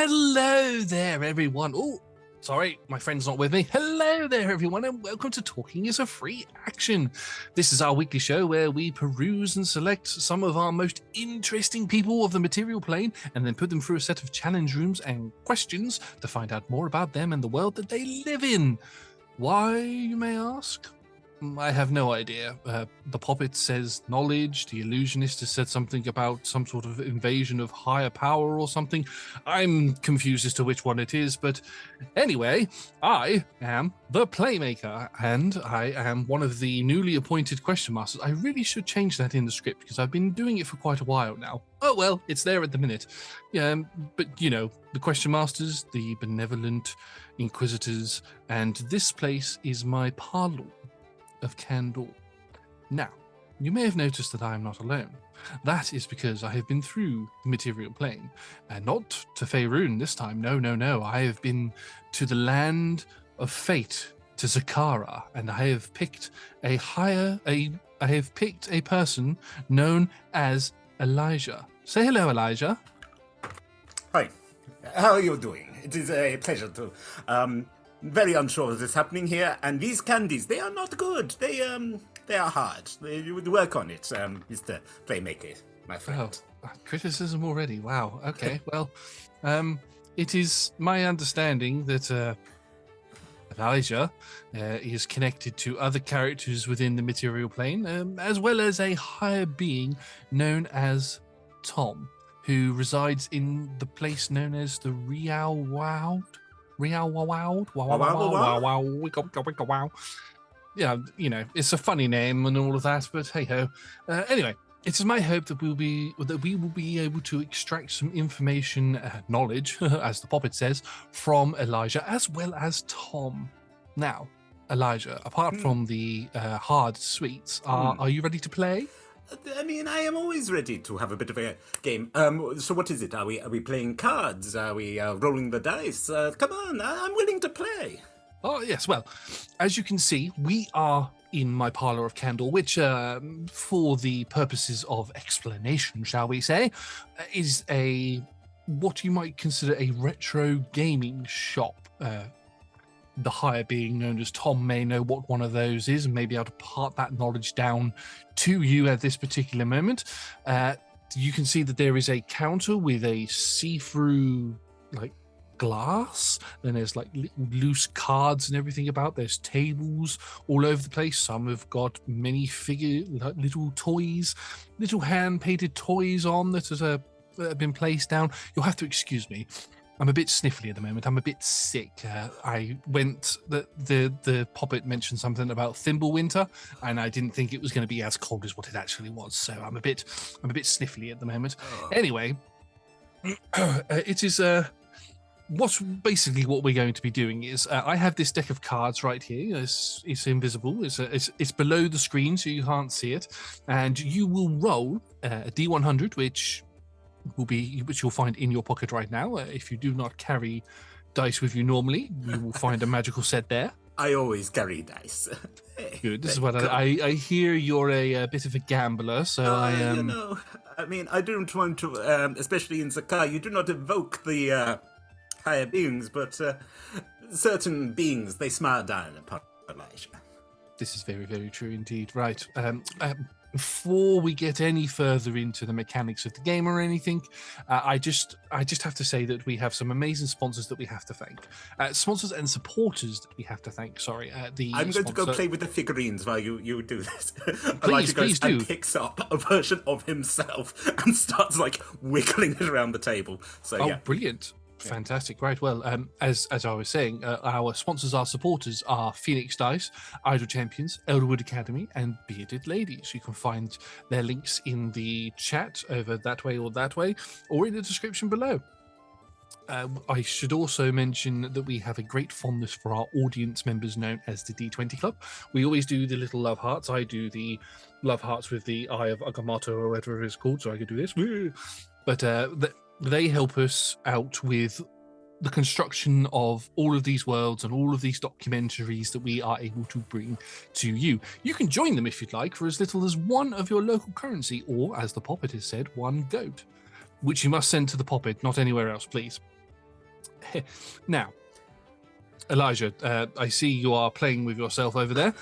Hello there, everyone. Oh, sorry, my friend's not with me. Hello there, everyone, and welcome to Talking is a Free Action. This is our weekly show where we peruse and select some of our most interesting people of the material plane and then put them through a set of challenge rooms and questions to find out more about them and the world that they live in. Why, you may ask? I have no idea. The puppet says knowledge, the illusionist has said something about some sort of invasion of higher power or something. I'm confused as to which one it is, but anyway, I am the Playmaker, and I am one of the newly appointed question masters. I really should change that in the script, because I've been doing it for quite a while now. Oh well, it's there at the minute. Yeah, but you know, the question masters, the benevolent inquisitors, and this place is my parlour of Candor. Now, you may have noticed that I am not alone. That is because I have been through the material plane, and not to Faerun this time. No. I have been to the land of fate, to Zakara, and I have picked I have picked a person known as Elijah. Say hello, Elijah. Hi. How are you doing? It is a pleasure to very unsure of this happening here, and these candies, they are not good. They are hard. You would work on it, Mr. Playmaker, my friend. Oh, criticism already. Wow. Okay. Well, it is my understanding that Elijah is connected to other characters within the material plane, as well as a higher being known as Tom, who resides in the place known as the Wow. Yeah, you know, it's a funny name and all of that, but hey ho. Anyway, it is my hope that we will be able to extract some information, knowledge, as the puppet says, from Elijah as well as Tom. Now, Elijah, apart from the hard sweets, are you ready to play? I mean, I am always ready to have a bit of a game. So what is it? Are we playing cards? Are we rolling the dice? Come on, I'm willing to play. Oh, yes. Well, as you can see, we are in my parlour of Candor, which, for the purposes of explanation, shall we say, is what you might consider a retro gaming shop. The higher being known as Tom may know what one of those is and may be able to part that knowledge down to you at this particular moment. You can see that there is a counter with a see-through glass, and there's little loose cards and everything about. There's tables all over the place. Some have got many little toys, little hand-painted toys on that have been placed down. You'll have to excuse me. I'm a bit sniffly at the moment. I'm a bit sick. The puppet mentioned something about Thimblewinter, and I didn't think it was going to be as cold as what it actually was. So I'm a bit sniffly at the moment. Anyway, it is what we're going to be doing is I have this deck of cards right here. It's invisible. It's below the screen, so you can't see it, and you will roll a D100, which you'll find in your pocket right now. If you do not carry dice with you normally, you will find a magical set there. I always carry dice. Good. This is what I hear. You're a bit of a gambler, so You know, I mean, I don't want to, especially in Zakar, you do not evoke the higher beings, but certain beings, they smile down upon Elijah. This is very, very true indeed. Right. Before we get any further into the mechanics of the game or anything, I just have to say that we have some amazing sponsors that we have to thank. Sponsors and supporters that we have to thank. Sorry. I'm going to go play with the figurines while you do this. Please do. And picks up a version of himself and starts wiggling it around the table. So yeah. Brilliant. Fantastic. Right. Well, as I was saying, our sponsors, our supporters are Phoenix Dice, Idle Champions, Elderwood Academy, and Bearded Ladies. You can find their links in the chat over that way, or in the description below. I should also mention that we have a great fondness for our audience members known as the D20 Club. We always do the little love hearts. I do the love hearts with the Eye of Agamotto or whatever it's called, so I could do this. But they help us out with the construction of all of these worlds and all of these documentaries that we are able to bring to you. You can join them if you'd like for as little as one of your local currency, or, as the puppet has said, one goat, which you must send to the puppet, not anywhere else, please. Now, Elijah, I see you are playing with yourself over there.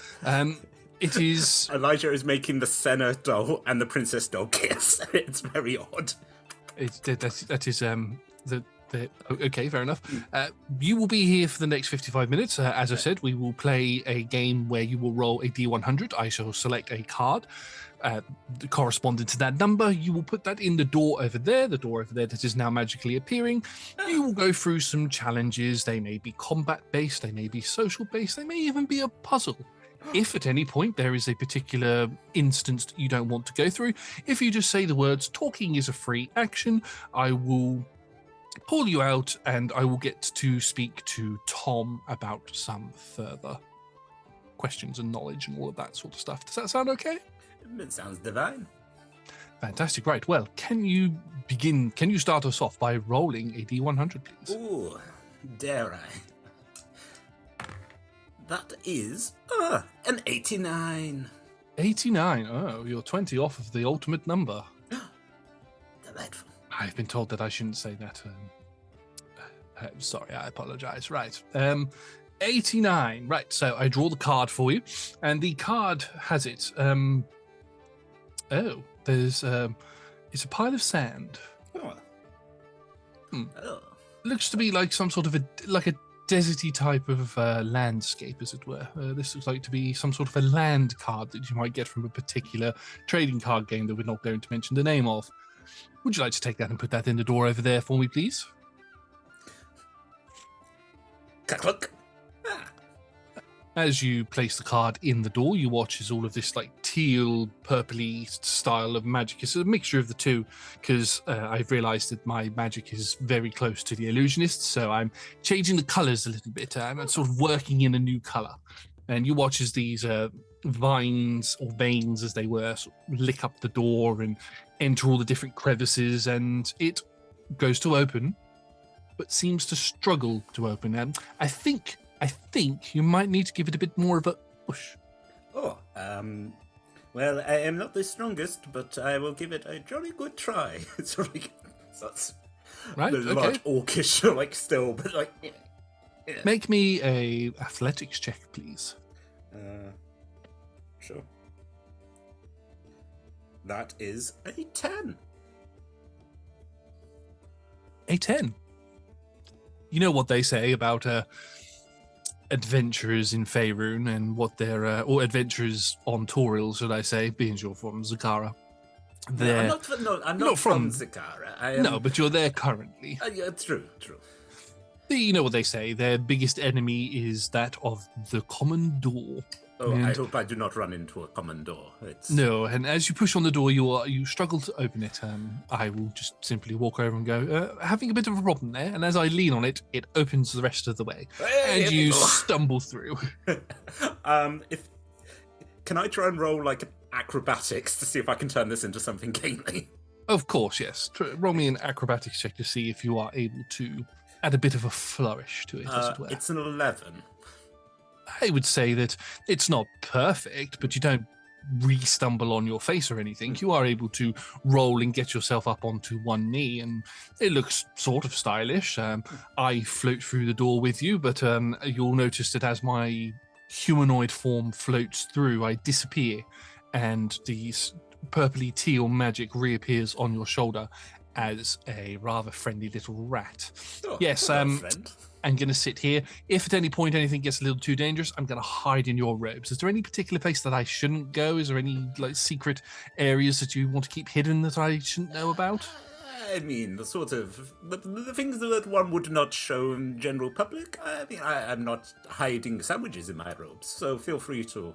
It is... Elijah is making the Senna doll and the princess doll kiss. It's very odd. That is okay, fair enough. You will be here for the next 55 minutes. As I said, we will play a game where you will roll a D100. I shall select a card corresponding to that number. You will put that in the door over there that is now magically appearing. You will go through some challenges. They may be combat-based, they may be social-based, they may even be a puzzle. If at any point there is a particular instance that you don't want to go through, if you just say the words, talking is a free action, I will pull you out and I will get to speak to Tom about some further questions and knowledge and all of that sort of stuff. Does that sound okay? It sounds divine. Fantastic. Right. Well, can you start us off by rolling a D100, please? Ooh, dare I? That is an 89. 89. Oh, you're 20 off of the ultimate number. Delightful. I've been told that I shouldn't say that. Sorry, I apologize. Right. 89. Right. So I draw the card for you, and the card has it. There's it's a pile of sand. Oh. Oh. Looks to be like some sort of a deserty type of landscape, as it were. This looks like to be some sort of a land card that you might get from a particular trading card game that we're not going to mention the name of. Would you like to take that and put that in the door over there for me, please? Look. As you place the card in the door, you watch as all of this like teal, purpley style of magic. It's a mixture of the two, because I've realized that my magic is very close to the illusionist, so I'm changing the colors a little bit. I'm sort of working in a new color. And you watch as these vines, or veins as they were, sort of lick up the door and enter all the different crevices, and it goes to open, but seems to struggle to open. I think you might need to give it a bit more of a push. Oh, well, I am not the strongest, but I will give it a jolly good try. It's like, that's right, the large orcish, like, still, but like... Yeah. Make me a athletics check, please. Sure. That is a 10. A 10. You know what they say about adventurers in Faerun and what they're, or adventurers on Toril, should I say, being you're from Zakara. I'm not from Zakara. No, but you're there currently. Yeah, true. You know what they say, their biggest enemy is that of the common door. Oh, and I hope I do not run into a common door. No, and as you push on the door, you struggle to open it. I will just simply walk over and go, having a bit of a problem there, and as I lean on it, it opens the rest of the way. And you stumble through. Can I try and roll like acrobatics to see if I can turn this into something gamely? Of course, yes. Roll me an acrobatics check to see if you are able to add a bit of a flourish to it, as it were. It's an 11. I would say that it's not perfect, but you don't re-stumble on your face or anything. You are able to roll and get yourself up onto one knee, and it looks sort of stylish. I float through the door with you, but you'll notice that as my humanoid form floats through, I disappear, and the purpley teal magic reappears on your shoulder as a rather friendly little rat. Oh, yes, friend. I'm going to sit here. If at any point anything gets a little too dangerous, I'm going to hide in your robes. Is there any particular place that I shouldn't go? Is there any like secret areas that you want to keep hidden that I shouldn't know about? I mean, the sort of the things that one would not show in general public. I mean, I'm not hiding sandwiches in my robes, so feel free to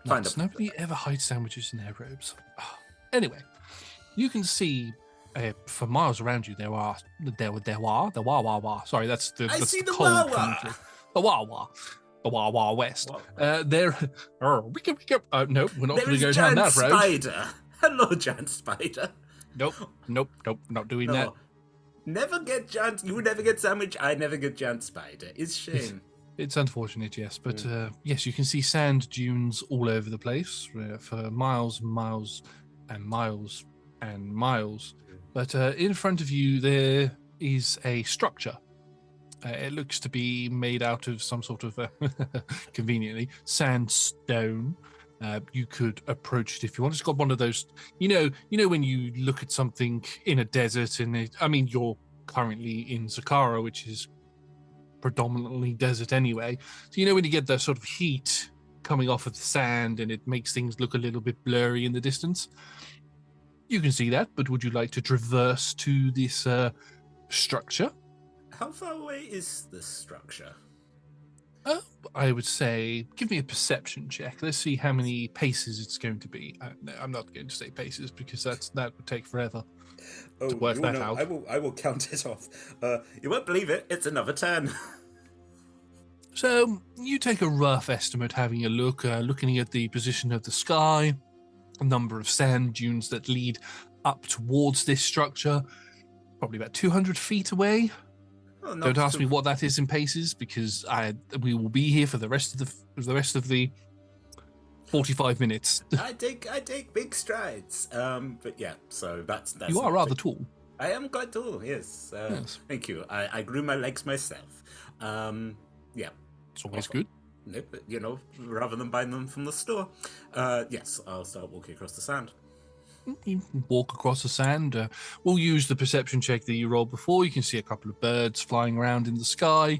find them. Nobody ever hides sandwiches in their robes. Oh. Anyway, you can see for miles around you there are. Sorry, that's the. I that's see the cold Wawa. commentary. The Wawa. The Wawa West. There. No, we're not going to go down that road. Spider. Hello, giant spider. Nope, not doing that. Never get giant. You never get sandwich. I never get giant spider. It's shame. It's unfortunate, yes, but yes, you can see sand dunes all over the place for miles and miles and miles and miles. But in front of you, there is a structure. It looks to be made out of some sort of, conveniently, sandstone. You could approach it if you want. It's got one of those, when you look at something in a desert, and you're currently in Zakara, which is predominantly desert anyway. So when you get the sort of heat coming off of the sand, and it makes things look a little bit blurry in the distance. You can see that, but would you like to traverse to this structure? How far away is this structure? I would say, give me a perception check. Let's see how many paces it's going to be. No, I'm not going to say paces because that would take forever to work that out. I will count it off. You won't believe it. It's another 10. So you take a rough estimate, having a look, looking at the position of the sky, a number of sand dunes that lead up towards this structure, probably about 200 feet away. Oh, don't ask me what that is in paces, because we will be here for the rest of the 45 minutes. I take big strides. But yeah, so that's you are rather tall. I am quite tall. Yes. Yes. Thank you. I grew my legs myself. Yeah. It's always good. But, rather than buying them from the store. Yes, I'll start walking across the sand. You walk across the sand. We'll use the perception check that you rolled before. You can see a couple of birds flying around in the sky.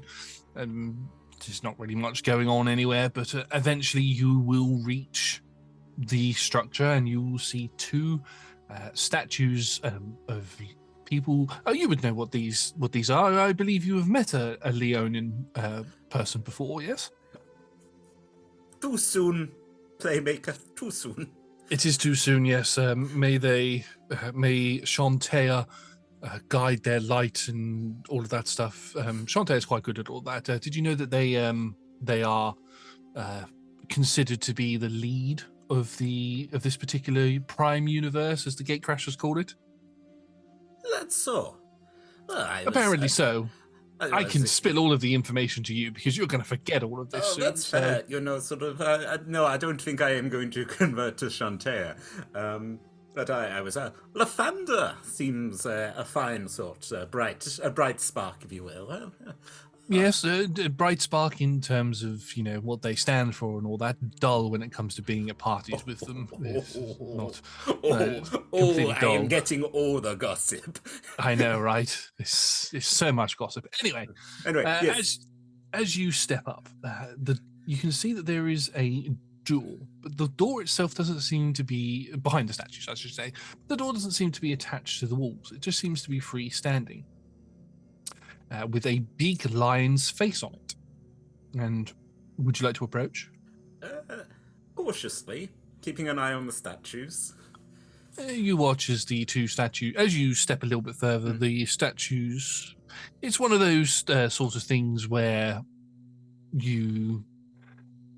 There's not really much going on anywhere, but eventually you will reach the structure, and you will see two statues of people. Oh, you would know what these are. I believe you have met a Leonin person before, yes? Too soon, Playmaker. Too soon. It is too soon, yes. May Shantea guide their light and all of that stuff. Shantea is quite good at all that. Did you know that they are considered to be the lead of this particular Prime universe, as the Gatecrashers called it? That's so. Well, apparently so. I can spill all of the information to you because you're going to forget all of this soon. That's fair. No, I don't think I am going to convert to Shantea. But I was Lathander seems a fine sort, a bright spark, if you will. Yes, a bright spark in terms of what they stand for and all that. Dull when it comes to being at parties with them. Not completely dull. I am getting all the gossip. I know, right? It's so much gossip. Anyway, yes. as you step up, you can see that there is a door, but the door itself doesn't seem to be behind the statues, I should say. The door doesn't seem to be attached to the walls. It just seems to be freestanding. With a big lion's face on it. And would you like to approach? Cautiously, keeping an eye on the statues. You watch as the two statues, as you step a little bit further, the statues, it's one of those sorts of things where you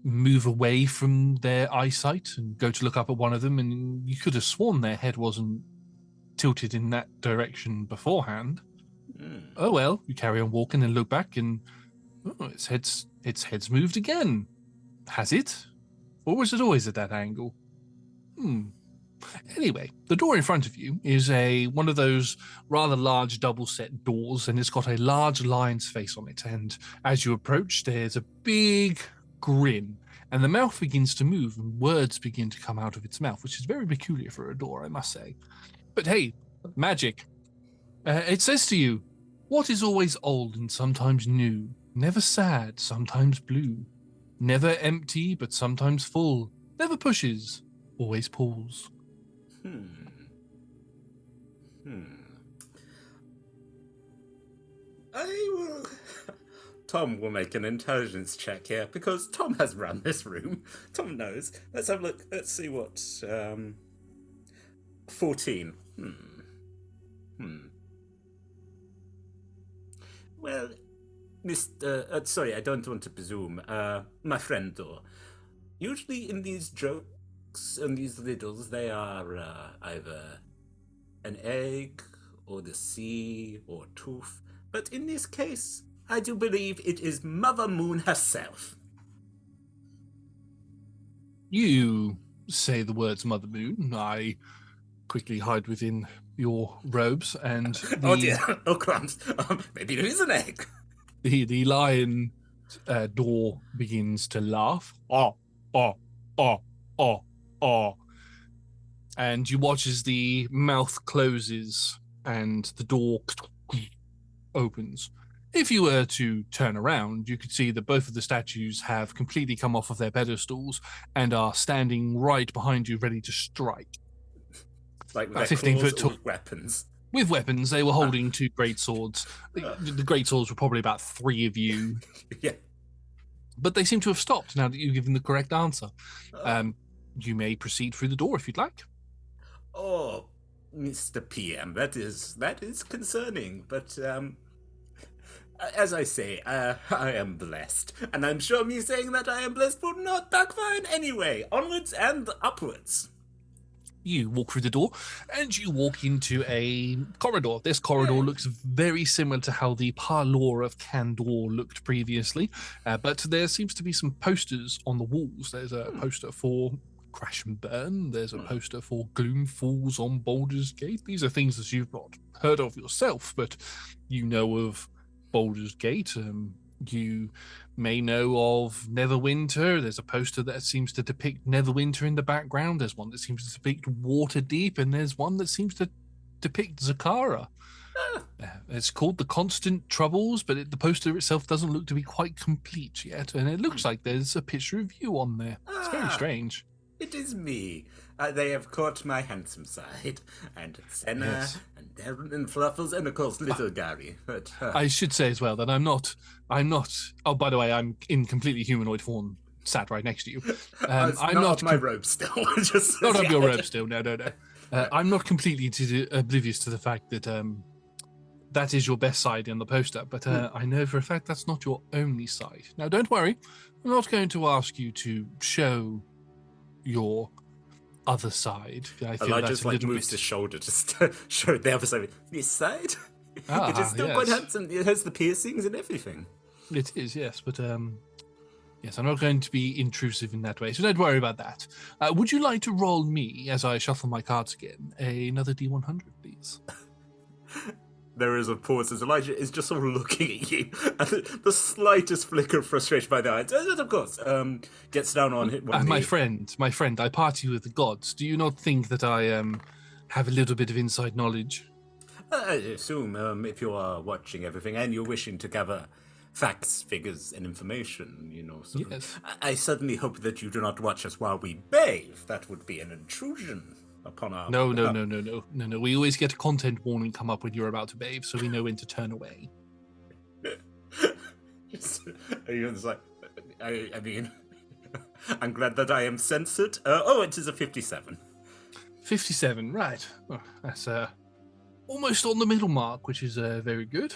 move away from their eyesight and go to look up at one of them, and you could have sworn their head wasn't tilted in that direction beforehand. Oh well, you carry on walking and look back, and its head's moved again. Has it? Or was it always at that angle? Anyway, the door in front of you is one of those rather large double set doors, and it's got a large lion's face on it. And as you approach, there's a big grin, and the mouth begins to move, and words begin to come out of its mouth, which is very peculiar for a door, I must say. But hey, magic. It says to you, what is always old and sometimes new, never sad, sometimes blue, never empty but sometimes full, never pushes, always pulls. Tom will make an intelligence check here, because Tom has run this room. Tom knows. Let's have a look. Let's see what... 14. Well, Mr. Sorry, I don't want to presume. My friend, though. Usually in these jokes and these riddles, they are either an egg, or the sea, or tooth. But in this case, I do believe it is Mother Moon herself. You say the words Mother Moon. I quickly hide within your robes, and oh dear, oh crumbs, maybe it is an egg. The lion door begins to laugh. Oh, oh, oh, oh, oh. And you watch as the mouth closes and the door opens. If you were to turn around, you could see that both of the statues have completely come off of their pedestals and are standing right behind you, ready to strike. Like with their 15-foot or weapons? With weapons, they were holding two great swords. The great swords were probably about 3 of you. Yeah. But they seem to have stopped now that you've given the correct answer. You may proceed through the door if you'd like. Oh, Mr. PM, that is concerning, but as I say, I am blessed, and I'm sure me saying that I am blessed will not backfire in any way. Onwards and upwards. You walk through the door, and you walk into a corridor. This corridor looks very similar to how the parlour of Candor looked previously, but there seems to be some posters on the walls. There's a poster for Crash and Burn. There's a poster for Gloom Falls on Baldur's Gate. These are things that you've not heard of yourself, but you know of Baldur's Gate. You may know of Neverwinter. There's a poster that seems to depict Neverwinter in the background. There's one that seems to depict Waterdeep, and there's one that seems to depict Zakara. It's called The Constant Troubles, but the poster itself doesn't look to be quite complete yet, and it looks like there's a picture of you on there. It's very strange. It is me. They have caught my handsome side, and Senna, and Darren, and Fluffles, and of course little Gary. But I should say as well that I'm not. Oh, by the way, I'm in completely humanoid form, sat right next to you. I'm not my robe still. Just not up your robe still. No. I'm not completely oblivious to the fact that that is your best side in the poster, but I know for a fact that's not your only side. Now, don't worry. I'm not going to ask you to show your other side. I feel Elijah that's just a little moves bit... his shoulder just to show the other side. This side? It is still quite handsome. It has the piercings and everything. It is, yes, but yes, I'm not going to be intrusive in that way, so don't worry about that. Would you like to roll me, as I shuffle my cards again, another D100, please? There is a pause as Elijah is just sort of looking at you, and the slightest flicker of frustration by the eyes. Of course, gets down on one knee. My friend, I party with the gods. Do you not think that I have a little bit of inside knowledge? I assume if you are watching everything and you're wishing to gather facts, figures, and information, Yes. I suddenly hope that you do not watch us while we bathe. That would be an intrusion upon our... No. We always get a content warning come up when you're about to bathe, so we know when to turn away. I mean, I'm glad that I am censored. It is a 57. 57, right. Oh, that's almost on the middle mark, which is very good.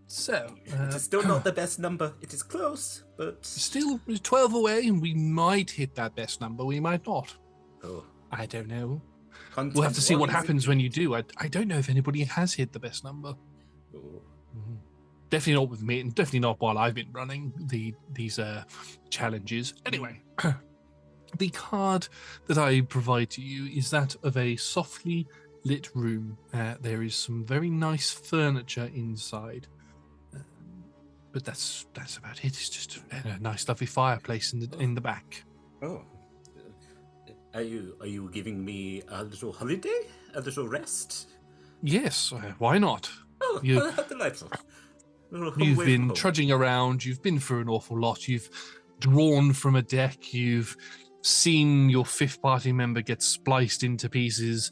So... it is still not the best number. It is close, but... Still 12 away, and we might hit that best number. We might not. Oh. I don't know. We'll have to see what happens when you do. I don't know if anybody has hit the best number. Oh. Mm-hmm. Definitely not with me, and definitely not while I've been running these challenges. Anyway, the card that I provide to you is that of a softly lit room. There is some very nice furniture inside, but that's about it. It's just a nice, lovely fireplace in the back. Oh. Are you giving me a little holiday? A little rest? Yes, why not? Oh, delightful. You've been trudging around, you've been through an awful lot, you've drawn from a deck, you've seen your fifth party member get spliced into pieces,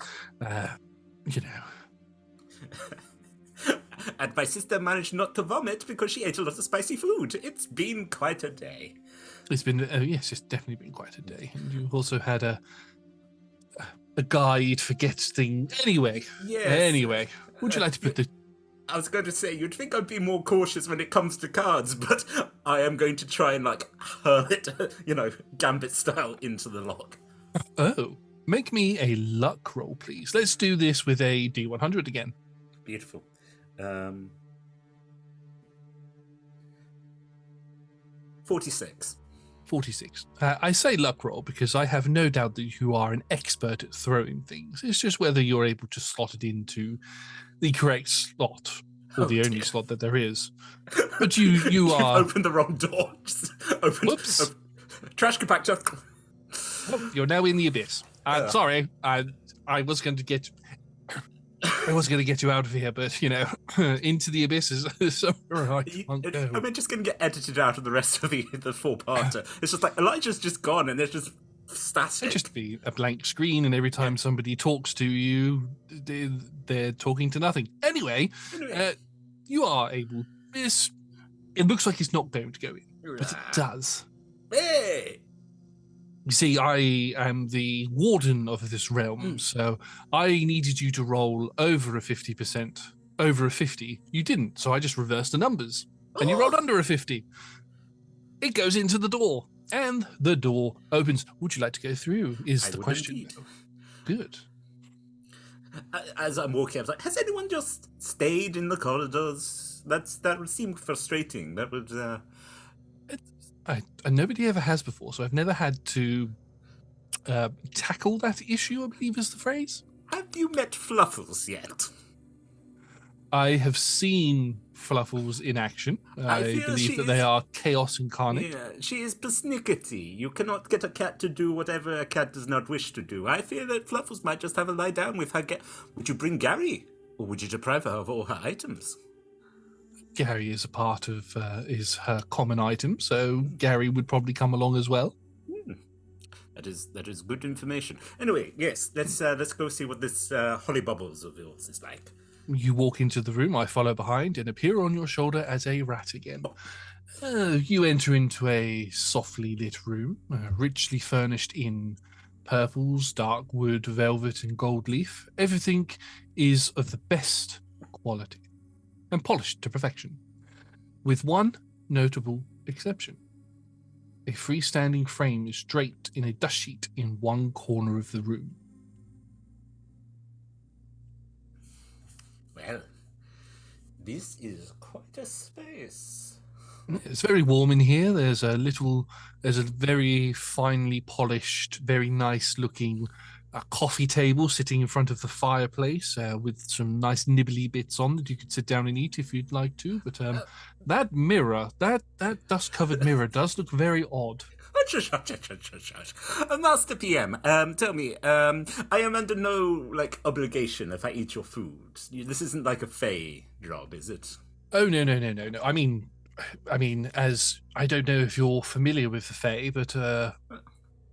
And my sister managed not to vomit because she ate a lot of spicy food. It's been quite a day. It's been, yes, it's definitely been quite a day. And you've also had a guide forget thing. Anyway, would you like to put the... I was going to say, you'd think I'd be more cautious when it comes to cards, but I am going to try and, hurl it, Gambit style into the lock. Oh, make me a luck roll, please. Let's do this with a D100 again. Beautiful. 46. 46. I say luck roll because I have no doubt that you are an expert at throwing things. It's just whether you're able to slot it into the correct slot. or the only slot that there is. But you are... Opened the wrong door. Just opened... Whoops. Trash compactor. Oh, you're now in the abyss. Sorry, I was going to get... I was going to get you out of here, but, into the abyss is somewhere I can't go. I mean, just going to get edited out of the rest of the four-parter. It's just like, Elijah's just gone, and there's just static. It'd just be a blank screen, and every time somebody talks to you, they're talking to nothing. Anyway, you are able... It looks like it's not going to go in, but it does. Hey! You see, I am the warden of this realm, so I needed you to roll over a 50%. Over a 50. You didn't, so I just reversed the numbers. And you rolled under a 50. It goes into the door, and the door opens. Would you like to go through, is the question. Indeed. Good. As I'm walking, I was like, has anyone just stayed in the corridors? That would seem frustrating. That would... Nobody ever has before, so I've never had to tackle that issue, I believe is the phrase. Have you met Fluffles yet? I have seen Fluffles in action. I believe that they are chaos incarnate. Yeah, she is persnickety. You cannot get a cat to do whatever a cat does not wish to do. I fear that Fluffles might just have a lie down with her. Would you bring Gary? Or would you deprive her of all her items? Gary is a part of is her common item, so Gary would probably come along as well. That is good information. Anyway, yes, let's go see what this Holly Bubbles of yours is like. You walk into the room, I follow behind, and appear on your shoulder as a rat again. You enter into a softly lit room, richly furnished in purples, dark wood, velvet, and gold leaf. Everything is of the best quality and polished to perfection, with one notable exception. A freestanding frame is draped in a dust sheet in one corner of the room. Well, this is quite a space. It's very warm in here. There's a very finely polished, very nice looking coffee table sitting in front of the fireplace with some nice nibbly bits on that you could sit down and eat if you'd like to. But that mirror, that dust-covered mirror does look very odd. Master PM, tell me, I am under no obligation if I eat your food. This isn't like a Fae job, is it? Oh no. I mean, as I don't know if you're familiar with the Fae, but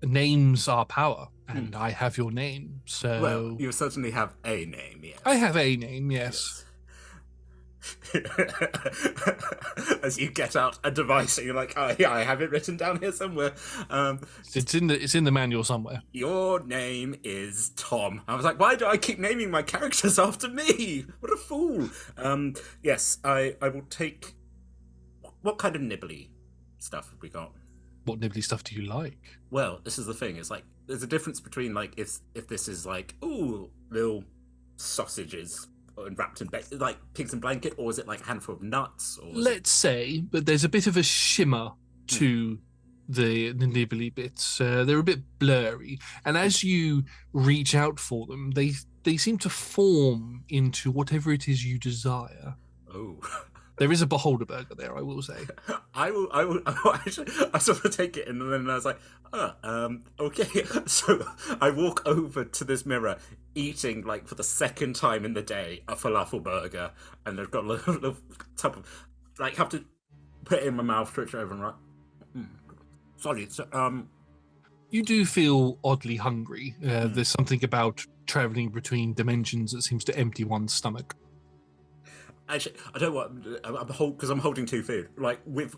names are power, and I have your name, so... Well, you certainly have a name, yes. I have a name, yes. As you get out a device and you're like, oh yeah, I have it written down here somewhere. It's in the manual somewhere. Your name is Tom. I was like, why do I keep naming my characters after me? What a fool. Yes, I will take... What kind of nibbly stuff have we got? What nibbly stuff do you like? Well, this is the thing. It's like, there's a difference between if this is ooh, little sausages and wrapped in pigs in blanket, or is it a handful of nuts? Or let's say, but there's a bit of a shimmer to the nibbly bits. They're a bit blurry, and as you reach out for them, they seem to form into whatever it is you desire. Oh. There is a beholder burger there, I will say. I will actually, I sort of take it, and then I was like, okay. So I walk over to this mirror, eating, for the second time in the day, a falafel burger, and I've got a little type of, have to put it in my mouth, switch over, and sorry, so, You do feel oddly hungry. There's something about traveling between dimensions that seems to empty one's stomach. Actually, I don't know what, because I'm holding two food. With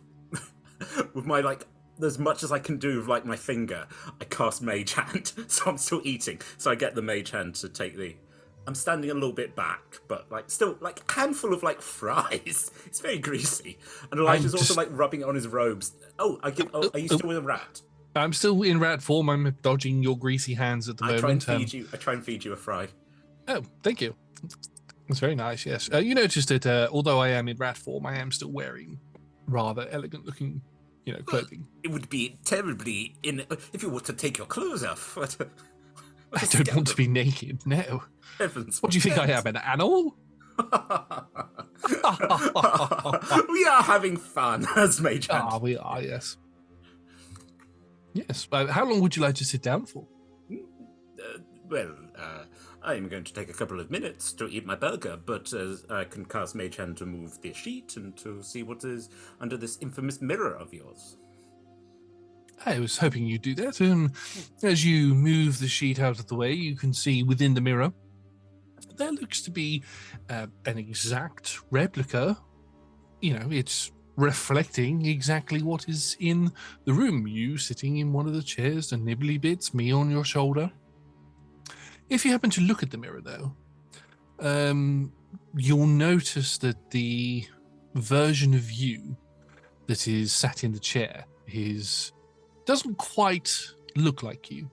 my, as much as I can do with, my finger, I cast Mage Hand, so I'm still eating. So I get the Mage Hand to take I'm standing a little bit back, but, still, a handful of, fries. It's very greasy. And Elijah's also, rubbing it on his robes. Oh, are you still with a rat? I'm still in rat form. I'm dodging your greasy hands at the moment. I try and feed you a fry. Oh, thank you. That's very nice, yes. You noticed that although I am in rat form, I am still wearing rather elegant-looking, clothing. It would be terribly if you were to take your clothes off. I don't want to be naked, no. Heavens. What do you think I am, an animal? We are having fun as Mage Hand. Ah, we are, yes. Yes. How long would you like to sit down for? I'm going to take a couple of minutes to eat my burger, but I can cast Mage Hand to move the sheet and to see what is under this infamous mirror of yours. I was hoping you'd do that. As you move the sheet out of the way, you can see within the mirror, there looks to be an exact replica. It's reflecting exactly what is in the room. You sitting in one of the chairs, the nibbly bits, me on your shoulder. If you happen to look at the mirror, though, you'll notice that the version of you that is sat in the chair doesn't quite look like you.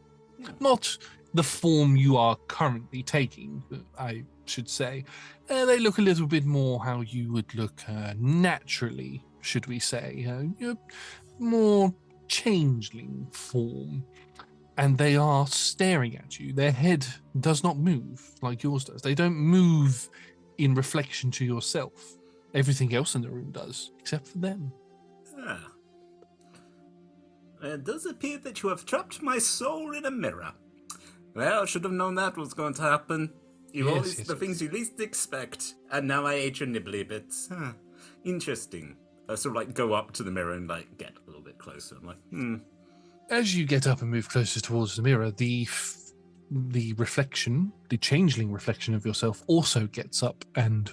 Not the form you are currently taking, I should say. They look a little bit more how you would look naturally, should we say. More changeling form. And they are staring at you. Their head does not move like yours does. They don't move in reflection to yourself. Everything else in the room does, except for them. It does appear that you have trapped my soul in a mirror. Well, I should have known that was going to happen. The things you least expect. And now I ate your nibbly bits. Interesting. I sort of go up to the mirror and get a little bit closer. I'm As you get up and move closer towards the mirror, the reflection, the changeling reflection of yourself, also gets up and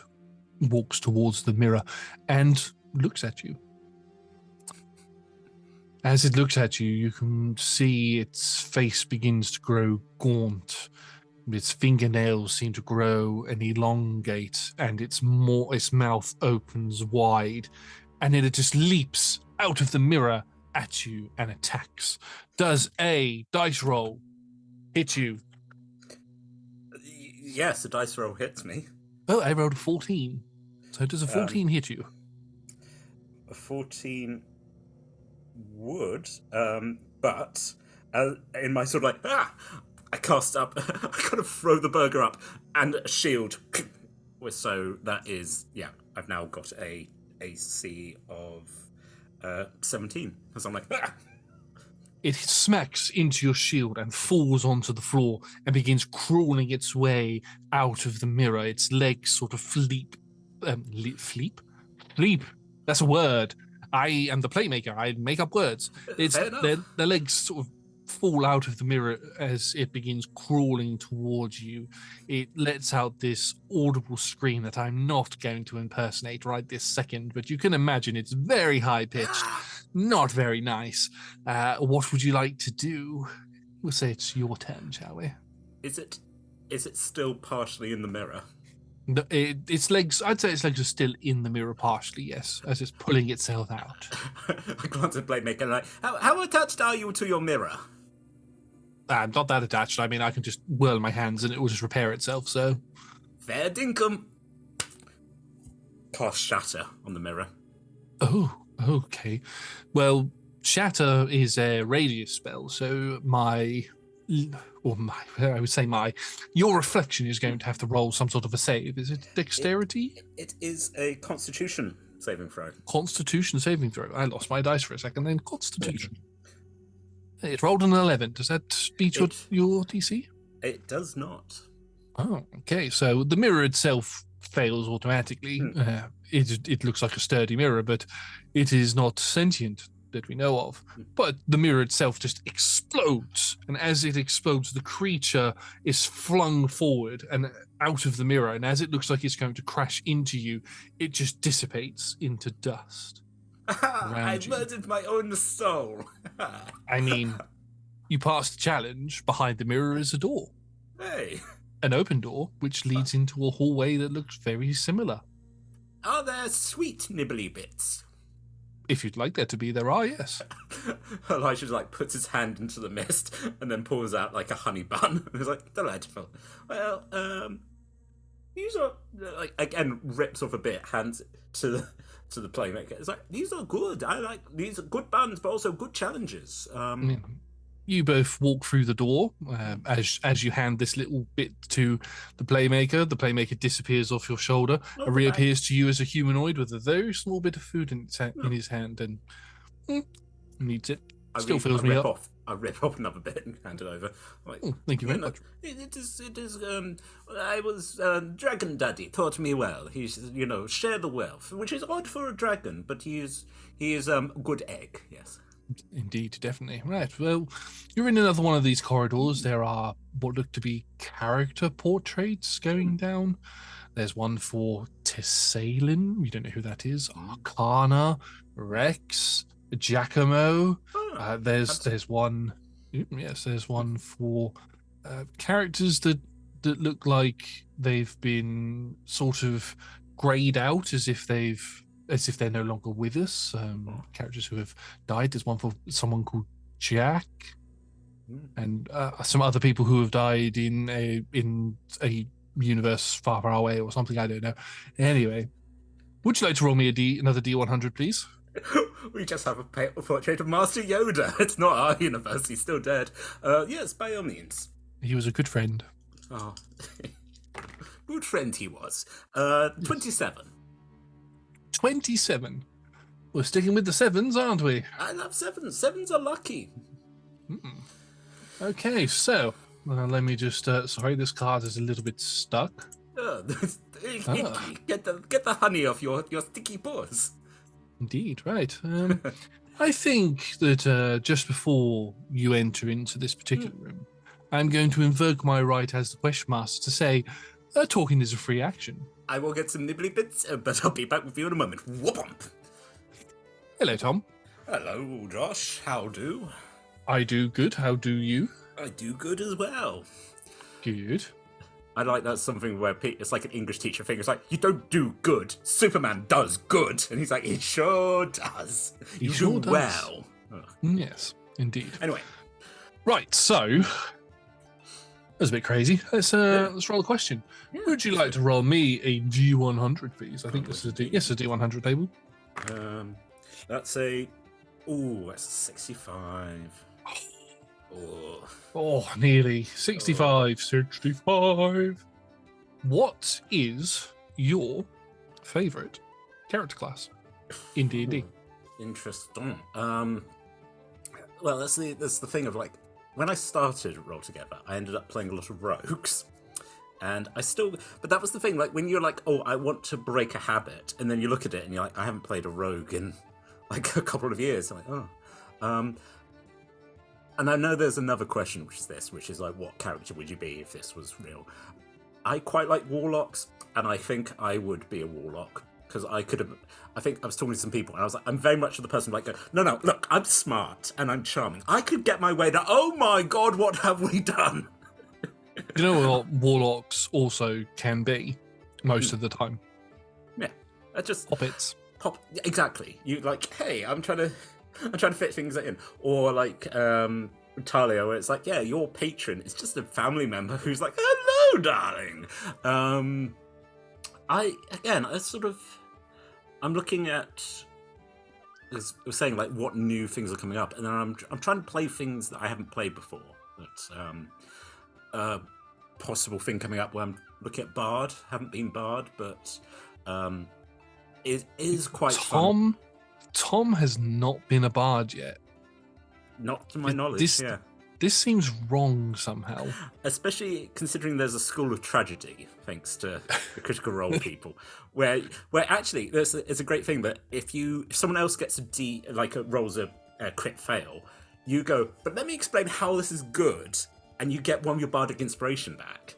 walks towards the mirror and looks at you. As it looks at you, you can see its face begins to grow gaunt. Its fingernails seem to grow and elongate, and its mouth opens wide, and then it just leaps out of the mirror at you and attacks. Does a dice roll hit you? Yes, the dice roll hits me. Oh, I rolled a 14. So does a 14 hit you? A 14 would, but in my sort of I cast up, I kind of throw the burger up and a shield. So that is, I've now got a AC of 17. Because I'm It smacks into your shield and falls onto the floor and begins crawling its way out of the mirror. Its legs sort of fleep. That's a word. I am the Playmaker. I make up words. Their legs sort of fall out of the mirror as it begins crawling towards you. It lets out this audible scream that I'm not going to impersonate right this second, but you can imagine it's very high pitched, not very nice. What would you like to do? We'll say it's your turn, shall we? Is it still partially in the mirror? Its legs, I'd say its legs are still in the mirror partially, yes, as it's pulling itself out. I glance at Playmaker how attached are you to your mirror? I'm not that attached. I mean, I can just whirl my hands and it will just repair itself, so... Fair dinkum. Cast Shatter on the mirror. Oh, okay. Well, Shatter is a radius spell, so your reflection is going to have to roll some sort of a save. Is it dexterity? It is a Constitution saving throw. Constitution saving throw. I lost my dice for a second then. Constitution. It rolled an 11. Does that beat your DC? It does not. Oh, okay. So the mirror itself fails automatically. It looks like a sturdy mirror, but it is not sentient that we know of. But the mirror itself just explodes, and as it explodes, the creature is flung forward and out of the mirror, and as it looks like it's going to crash into you, it just dissipates into dust. I murdered my own soul. I mean, you passed the challenge. Behind the mirror is a door. Hey. An open door, which leads into a hallway that looks very similar. Are there sweet nibbly bits? If you'd like there to be, there are, yes. Elijah puts his hand into the mist and then pulls out a honey bun. He's delightful. Well, these are again rips off a bit, hands to the Playmaker. It's these are good. I like these are good buns, but also good challenges. you both walk through the door. As you hand this little bit to the Playmaker disappears off your shoulder Oh, and the bag. reappears to you as a humanoid with a very small bit of food in Oh. his hand and needs it. I Still re- fills I me rip up. off. I rip off another bit and hand it over. I'm like, Oh, thank you very know, much. it is. I was Dragon Daddy taught me well. He's share the wealth, which is odd for a dragon, but he is good egg. Yes. Indeed, definitely. Right. Well, you're in another one of these corridors. There are what look to be character portraits going down. There's one for Tessalin. You don't know who that is. Arcana, Rex, Giacomo. There's one. Yes, there's one for characters that look like they've been sort of grayed out, as if they're no longer with us. Characters who have died. There's one for someone called Jack, and some other people who have died in a universe far, far away or something. I don't know. Anyway, would you like to roll me another D100, please? We just have a portrait of Master Yoda. It's not our universe. He's still dead. Yes, by all means. He was a good friend. Oh, good friend he was. 27. 27. We're sticking with the sevens, aren't we? I love sevens. Sevens are lucky. Okay, so let me just. Sorry, this card is a little bit stuck. Get the honey off your sticky paws. Indeed, right. I think that just before you enter into this particular room, I'm going to invoke my right as the Question Master to say, talking is a free action. I will get some nibbly bits, but I'll be back with you in a moment. Whoop-ump. Hello, Tom. Hello, Josh. How do? I do good. How do you? I do good as well. Good. I like that's something where it's like an English teacher thing. It's like, you don't do good. Superman does good. And he's like, he sure does. You sure do does. well. Yes, indeed. Anyway. Right, so that's a bit crazy. Let's roll a question. Yeah, would you like to roll me a D100, please? I think this is a D100 table. That's a 65. Oh, nearly 65. 65. What is your favorite character class in D&D? Interesting. Well, that's the thing of like, when I started Roll Together, I ended up playing a lot of rogues. And but that was the thing, like when you're like, oh, I want to break a habit, and then you look at it and you're like, I haven't played a rogue in like a couple of years. I'm like, oh. And I know there's another question, which is like, what character would you be if this was real? I quite like warlocks, and I think I would be a warlock. Because I think I was talking to some people, and I was like, I'm very much the person like, no, look, I'm smart, and I'm charming. I could get my way to, oh my god, what have we done? You know what warlocks also can be, most of the time? Yeah. Just Puppets. Exactly. You like, hey, I'm trying to fit things in. Or like, Talia, where it's like, yeah, your patron is just a family member who's like, hello, darling. I'm looking at, as I was saying, like what new things are coming up, and then I'm trying to play things that I haven't played before. That's possible thing coming up where I'm looking at Bard. Haven't been Bard, but it is quite fun. Tom has not been a Bard yet. Not to my knowledge. This seems wrong somehow. Especially considering there's a school of tragedy, thanks to the Critical Role people, where actually it's a great thing that if someone else gets rolls a crit fail, you go, but let me explain how this is good, and you get one of your bardic inspiration back.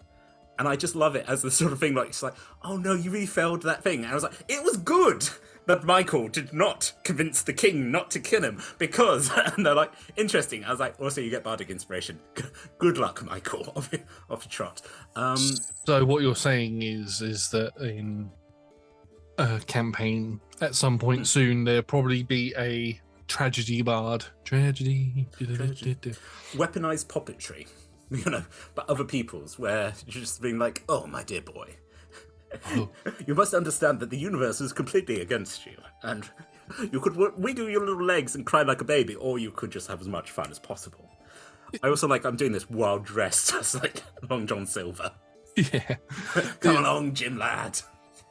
And I just love it as the sort of thing like, it's like, oh no, you really failed that thing. And I was like, it was good that Michael did not convince the king not to kill him because, and they're like, interesting. I was like, also you get bardic inspiration. Good luck, Michael, off your trot. So what you're saying is that in a campaign at some point soon, there'll probably be a tragedy bard. Tragedy. Weaponized puppetry. But other people's, where you're just being like, oh, my dear boy, you must understand that the universe is completely against you, and you could wiggle your little legs and cry like a baby, or you could just have as much fun as possible. I also like I'm doing this while dressed as like Long John Silver. Yeah. Come along, Jim lad.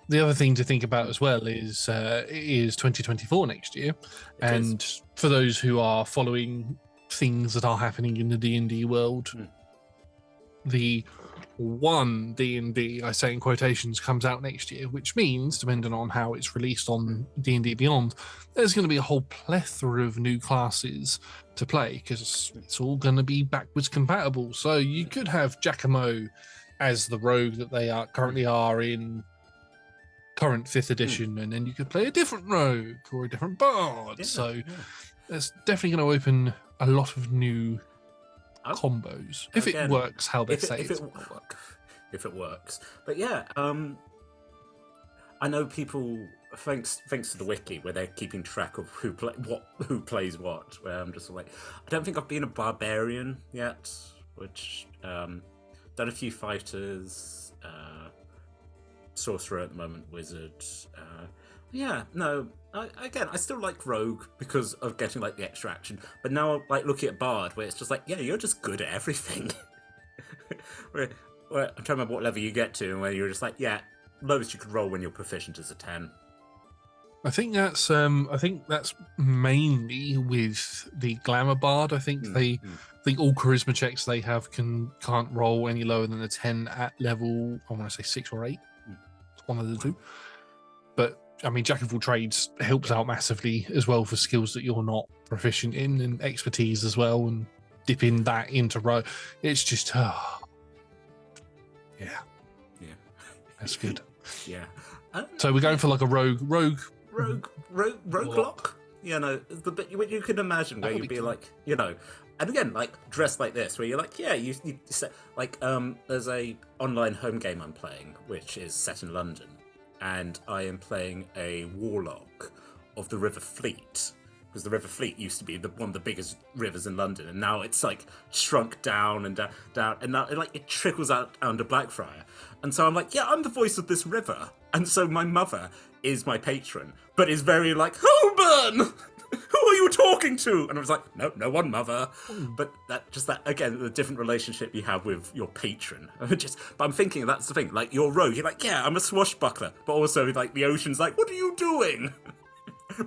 The other thing to think about as well is it is 2024 next year, and for those who are following things that are happening in the D&D world, the one D&D, I say in quotations, comes out next year, which means, depending on how it's released on D&D Beyond, there's going to be a whole plethora of new classes to play because it's all going to be backwards compatible. So you could have Giacomo as the rogue that they currently are in current 5th edition, and then you could play a different rogue or a different bard. That's definitely going to open a lot of new combos if it works how they say it's going to work. If it works, but yeah, I know people. Thanks to the wiki where they're keeping track of who plays what. Where I'm just like, I don't think I've been a barbarian yet, which done a few fighters. Sorcerer at the moment, wizard. I still like rogue because of getting like the extra action. But now I'm like looking at bard, where it's just like, yeah, you're just good at everything. where I'm trying to remember what level you get to, and where you're just like, yeah, lowest you could roll when you're proficient is a 10. I think that's mainly with the glamour bard. I think I think all charisma checks they have can't roll any lower than a 10 at level. I want to say 6 or 8. It's one of the two. But I mean, Jack of all trades helps out massively as well for skills that you're not proficient in, and expertise as well, and dipping that into row. It's just, that's good. Yeah. So we're going for like a rogue lock. You know, the bit you can imagine where you'd be like, you know, and again, like dressed like this, where you're like, yeah, you set like there's a online home game I'm playing, which is set in London, and I am playing a warlock of the River Fleet, because the River Fleet used to be one of the biggest rivers in London, and now it's like shrunk down, and now it trickles out under Blackfriar. And so I'm like, yeah, I'm the voice of this river. And so my mother is my patron, but is very like, Holborn! Who are you talking to? And I was like, no one, mother. But that again, the different relationship you have with your patron. But I'm thinking that's the thing. Like your rogue, you're like, yeah, I'm a swashbuckler, but also like the ocean's like, what are you doing?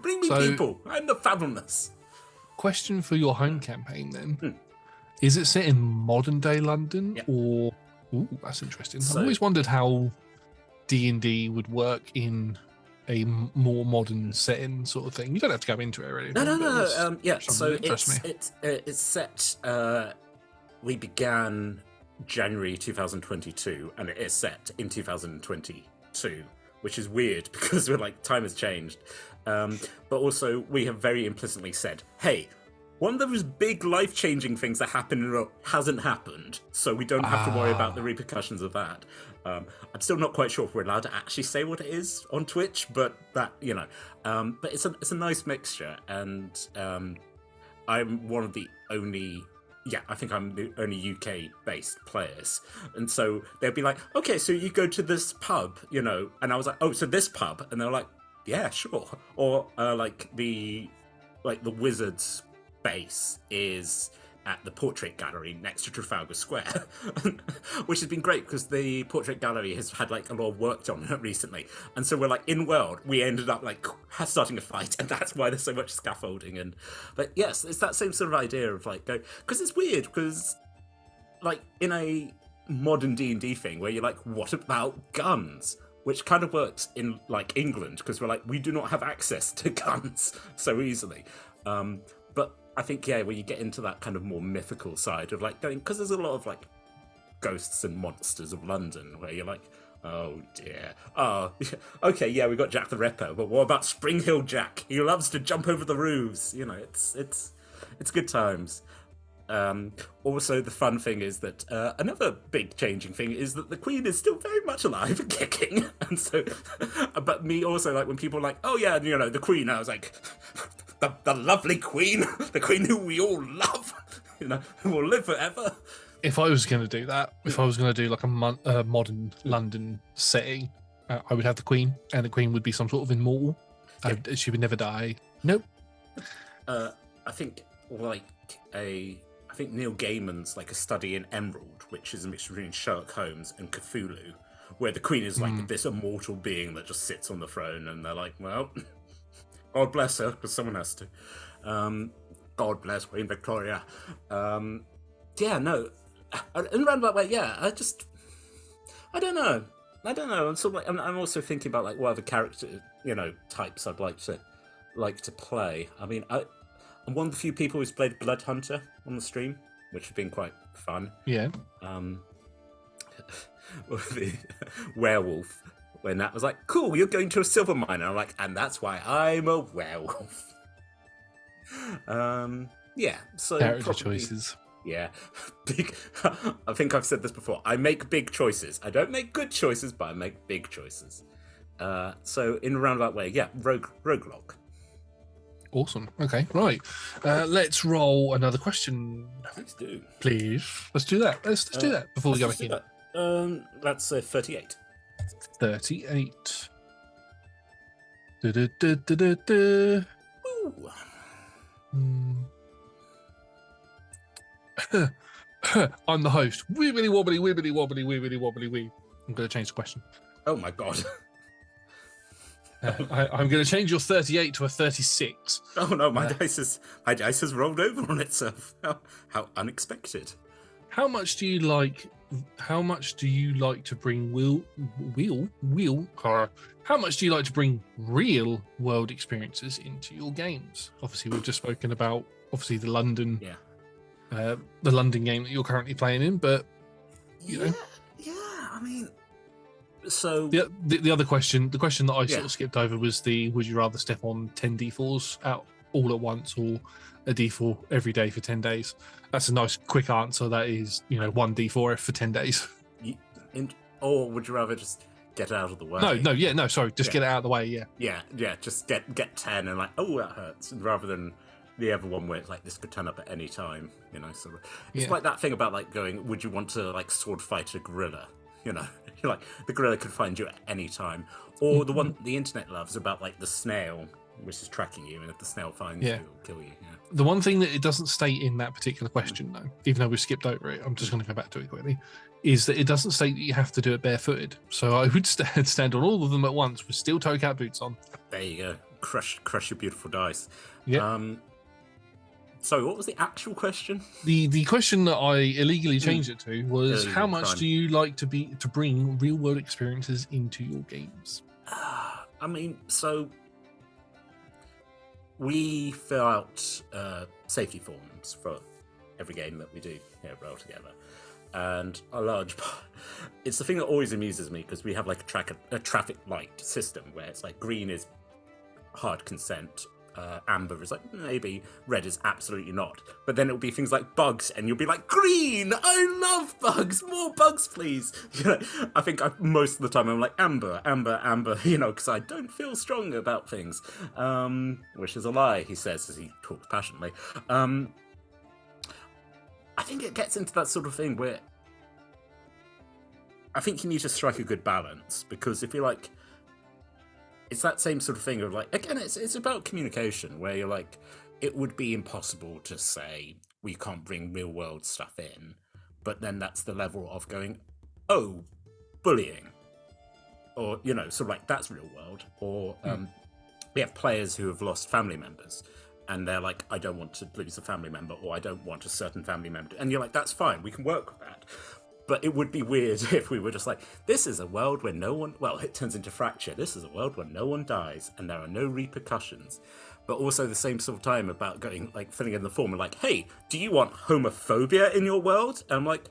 Bring me people. I'm the fathomless. Question for your home campaign then: is it set in modern day London or? Ooh, that's interesting. I've always wondered how D&D would work in a more modern setting, sort of thing. You don't have to go into it already. No. So it's set. We began January 2022, and it is set in 2022, which is weird because we're like time has changed. But also we have very implicitly said, hey, one of those big life-changing things that happened hasn't happened, so we don't have to worry about the repercussions of that. I'm still not quite sure if we're allowed to actually say what it is on Twitch, but that, you know, but it's a nice mixture, and I'm one of the only. Yeah, I think I'm the only UK-based players. And so they'd be like, okay, so you go to this pub, you know, and I was like, oh, so this pub? And they're like, yeah, sure. Or like the Wizards base is at the Portrait Gallery next to Trafalgar Square, which has been great because the Portrait Gallery has had like a lot of work on it recently, and so we're like in world we ended up like starting a fight, and that's why there's so much scaffolding. But yes, it's that same sort of idea of like go, because it's weird because like in a modern D&D thing where you're like, what about guns? Which kind of works in like England because we're like, we do not have access to guns so easily. But I think, yeah, when you get into that kind of more mythical side of like going, because there's a lot of like ghosts and monsters of London where you're like, oh dear, okay, yeah, we got Jack the Ripper, but what about Spring Hill Jack? He loves to jump over the roofs. You know, it's good times. Also, the fun thing is that another big changing thing is that the Queen is still very much alive and kicking, and so, but me also like when people are like, oh yeah, you know, the Queen, I was like. The lovely Queen, the Queen who we all love, you know, who will live forever. If I was going to do that, if I was going to do like a modern London setting, I would have the Queen, and the Queen would be some sort of immortal. She would never die. Nope. I think like I I think Neil Gaiman's like A Study in Emerald, which is a mixture between Sherlock Holmes and Cthulhu, where the Queen is like this immortal being that just sits on the throne, and they're like, well, God bless her, because someone has to. God bless Queen Victoria. Yeah, no, in a roundabout way, yeah. I don't know. I'm sort of like, I'm also thinking about like what other character, types I'd like to play. I mean, I'm one of the few people who's played Blood Hunter on the stream, which has been quite fun. Yeah. The werewolf, when that was like, cool, you're going to a silver mine. And I'm like, and that's why I'm a werewolf. Yeah, so Character choices. Yeah, big. I think I've said this before. I make big choices. I don't make good choices, but I make big choices. So in a roundabout way, yeah, roguelog. Awesome. Okay, right. Let's roll another question. Let's do. Please. Let's do that. Let's do that before we go back in. That's 38. 38. Du-du-du-du-du-du. Ooh. I'm the host. Wibbly wobbly, wibbly wobbly, wibbly wobbly, wee. I'm going to change the question. Oh my god. I'm going to change your 38 to a 36. Oh no, my dice has rolled over on itself. How unexpected. How much do you like to bring how much do you like to bring real world experiences into your games? Obviously, we've just spoken about the London the London game that you're currently playing in, but you know. Yeah, I mean, so the other question, the question that I sort of skipped over was would you rather step on 10 D4s out all at once or a D4 every day for 10 days? That's a nice quick answer. That is, 1 D4 for 10 days. Or would you rather just get it out of the way? Sorry, just get it out of the way, Yeah, just get 10 and like, oh, that hurts, rather than the other one where it's like, this could turn up at any time, sort of. It's like that thing about like going, would you want to like sword fight a gorilla? You're like, the gorilla could find you at any time. Or the one the internet loves about like the snail, which is tracking you, and if the snail finds you, it'll kill you. Yeah. The one thing that it doesn't state in that particular question, though, even though we skipped over it, I'm just going to go back to it quickly, is that it doesn't state that you have to do it barefooted. So I would stand on all of them at once with steel toe cap boots on. There you go. Crush your beautiful dice. Yeah. So what was the actual question? The question that I illegally changed it to was, how much do you like to bring real world experiences into your games? I mean, so we fill out safety forms for every game that we do here at Roll Together, and a large part, it's the thing that always amuses me, because we have like a traffic light system where it's like green is hard consent, amber is like maybe, red is absolutely not, but then it'll be things like bugs, and you'll be like, green, I love bugs, more bugs please. I think most of the time I'm like amber, because I don't feel strong about things, which is a lie, he says as he talks passionately. I think it gets into that sort of thing where I think you need to strike a good balance, because if you're like, it's that same sort of thing of like, again, it's about communication, where you're like, it would be impossible to say we can't bring real world stuff in, but then that's the level of going, oh, bullying, or sort of like, that's real world. Or we have players who have lost family members, and they're like, I don't want to lose a family member, or I don't want a certain family member, and you're like, that's fine, we can work with that. But it would be weird if we were just like, this is a world where no one, well, it turns into Fracture. This is a world where no one dies and there are no repercussions. But also the same sort of time about going, like, filling in the form and like, hey, do you want homophobia in your world? And I'm like,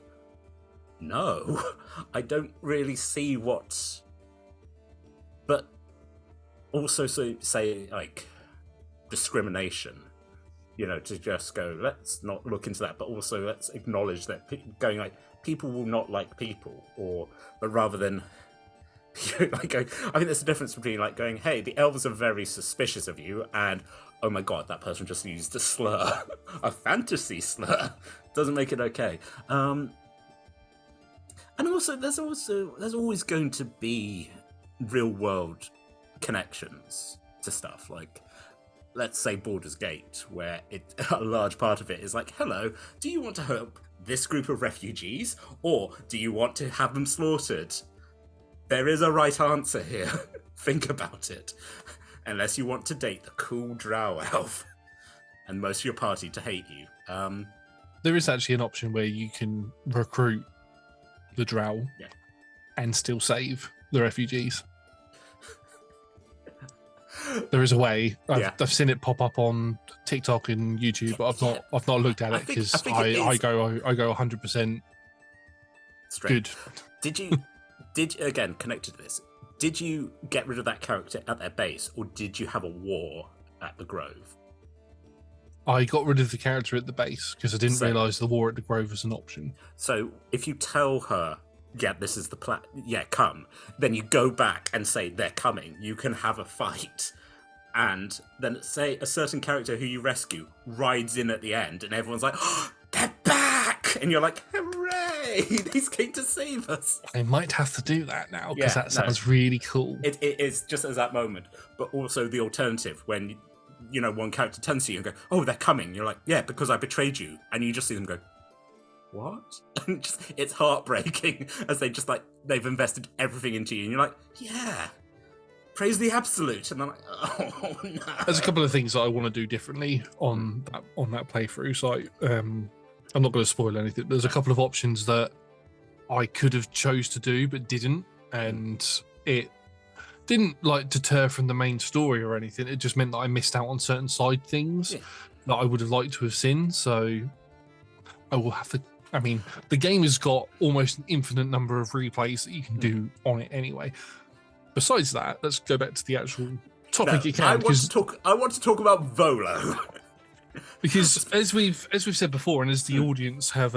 no, I don't really see what. But also, so say, like, discrimination, to just go, let's not look into that, but also let's acknowledge that going like, people will not like people, but rather than like going, I think there's a difference between like going, hey, the elves are very suspicious of you, and oh my god, that person just used a slur, a fantasy slur, doesn't make it okay. And also there's always going to be real world connections to stuff. Like let's say Baldur's Gate, where a large part of it is like, hello, do you want to help this group of refugees, or do you want to have them slaughtered? There is a right answer here. Think about it. Unless you want to date the cool drow elf and most of your party to hate you. There is actually an option where you can recruit the drow and still save the refugees. There is a way. I've seen it pop up on TikTok and YouTube, but I've not looked at it because I go 100% straight. Good. Did you again connected to this? Did you get rid of that character at their base, or did you have a war at the Grove? I got rid of the character at the base because I didn't realise the war at the Grove was an option. So if you tell her, yeah, this is the plan, yeah, come, then you go back and say they're coming, you can have a fight. And then say a certain character who you rescue rides in at the end and everyone's like, oh, they're back! And you're like, hooray! He's came to save us. I might have to do that now because that sounds really cool. It is just at that moment, but also the alternative when one character turns to you and go, oh, they're coming. You're like, yeah, because I betrayed you. And you just see them go, what? And it's heartbreaking as they've invested everything into you. And you're like, yeah, praise the absolute. And I'm like, oh, no. There's a couple of things that I want to do differently on that playthrough. So I'm not going to spoil anything. There's a couple of options that I could have chose to do, but didn't. And it didn't deter from the main story or anything. It just meant that I missed out on certain side things that I would have liked to have seen. So I will have to. I mean, the game has got almost an infinite number of replays that you can do on it anyway. Besides that, let's go back to the actual topic. I want to talk about Volo. Because as we've said before, and as the audience have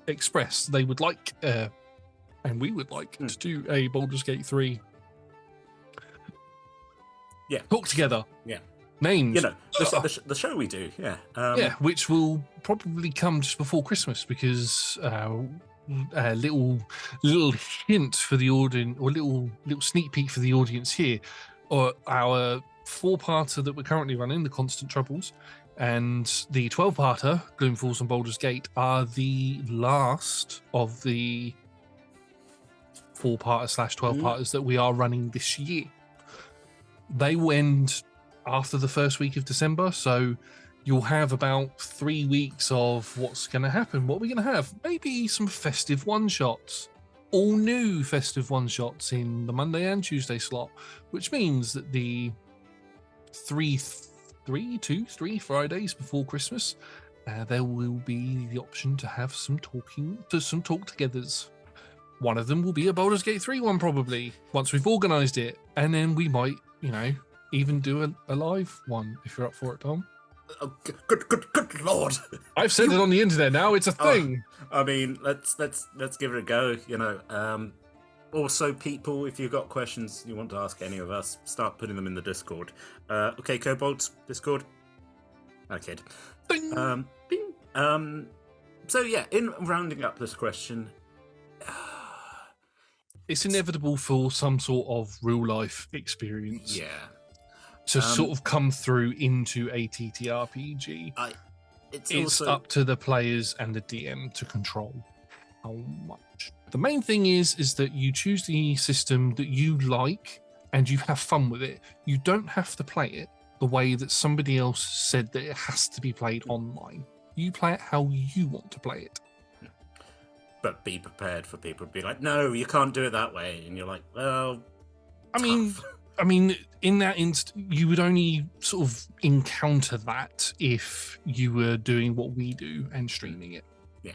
expressed, they would like, and we would like to do a Baldur's Gate 3. Yeah. Talk together. Yeah. Names. The show we do. Yeah. Which will probably come just before Christmas because a little hint for the audience, or little sneak peek for the audience here, or our 4-parter that we're currently running, The Constant Troubles, and the 12-parter, Gloomfalls and Baldur's Gate, are the last of the 4-parter / 12-parters that we are running this year. They will end after the first week of December, so you'll have about 3 weeks of what's going to happen. What are we going to have? Maybe some festive one-shots. All new festive one-shots in the Monday and Tuesday slot, which means that the 3 Fridays before Christmas, there will be the option to have some talk-togethers. One of them will be a Baldur's Gate 3 one, probably, once we've organised it. And then we might, even do a live one, if you're up for it, Tom. Oh, good lord! I've said it on the internet now. It's a thing. I mean, let's give it a go. Also, people, if you've got questions you want to ask any of us, start putting them in the Discord. Okay, Kobolds, Discord. Okay. Bing. Bing. So yeah, in rounding up this question, it's inevitable for some sort of real life experience. Yeah. To sort of come through into a TTRPG. It's up to the players and the DM to control how much. The main thing is that you choose the system that you like and you have fun with it. You don't have to play it the way that somebody else said that it has to be played online. You play it how you want to play it. But be prepared for people to be like, no, you can't do it that way. And you're like, well, I mean, in that you would only sort of encounter that if you were doing what we do and streaming it. Yeah.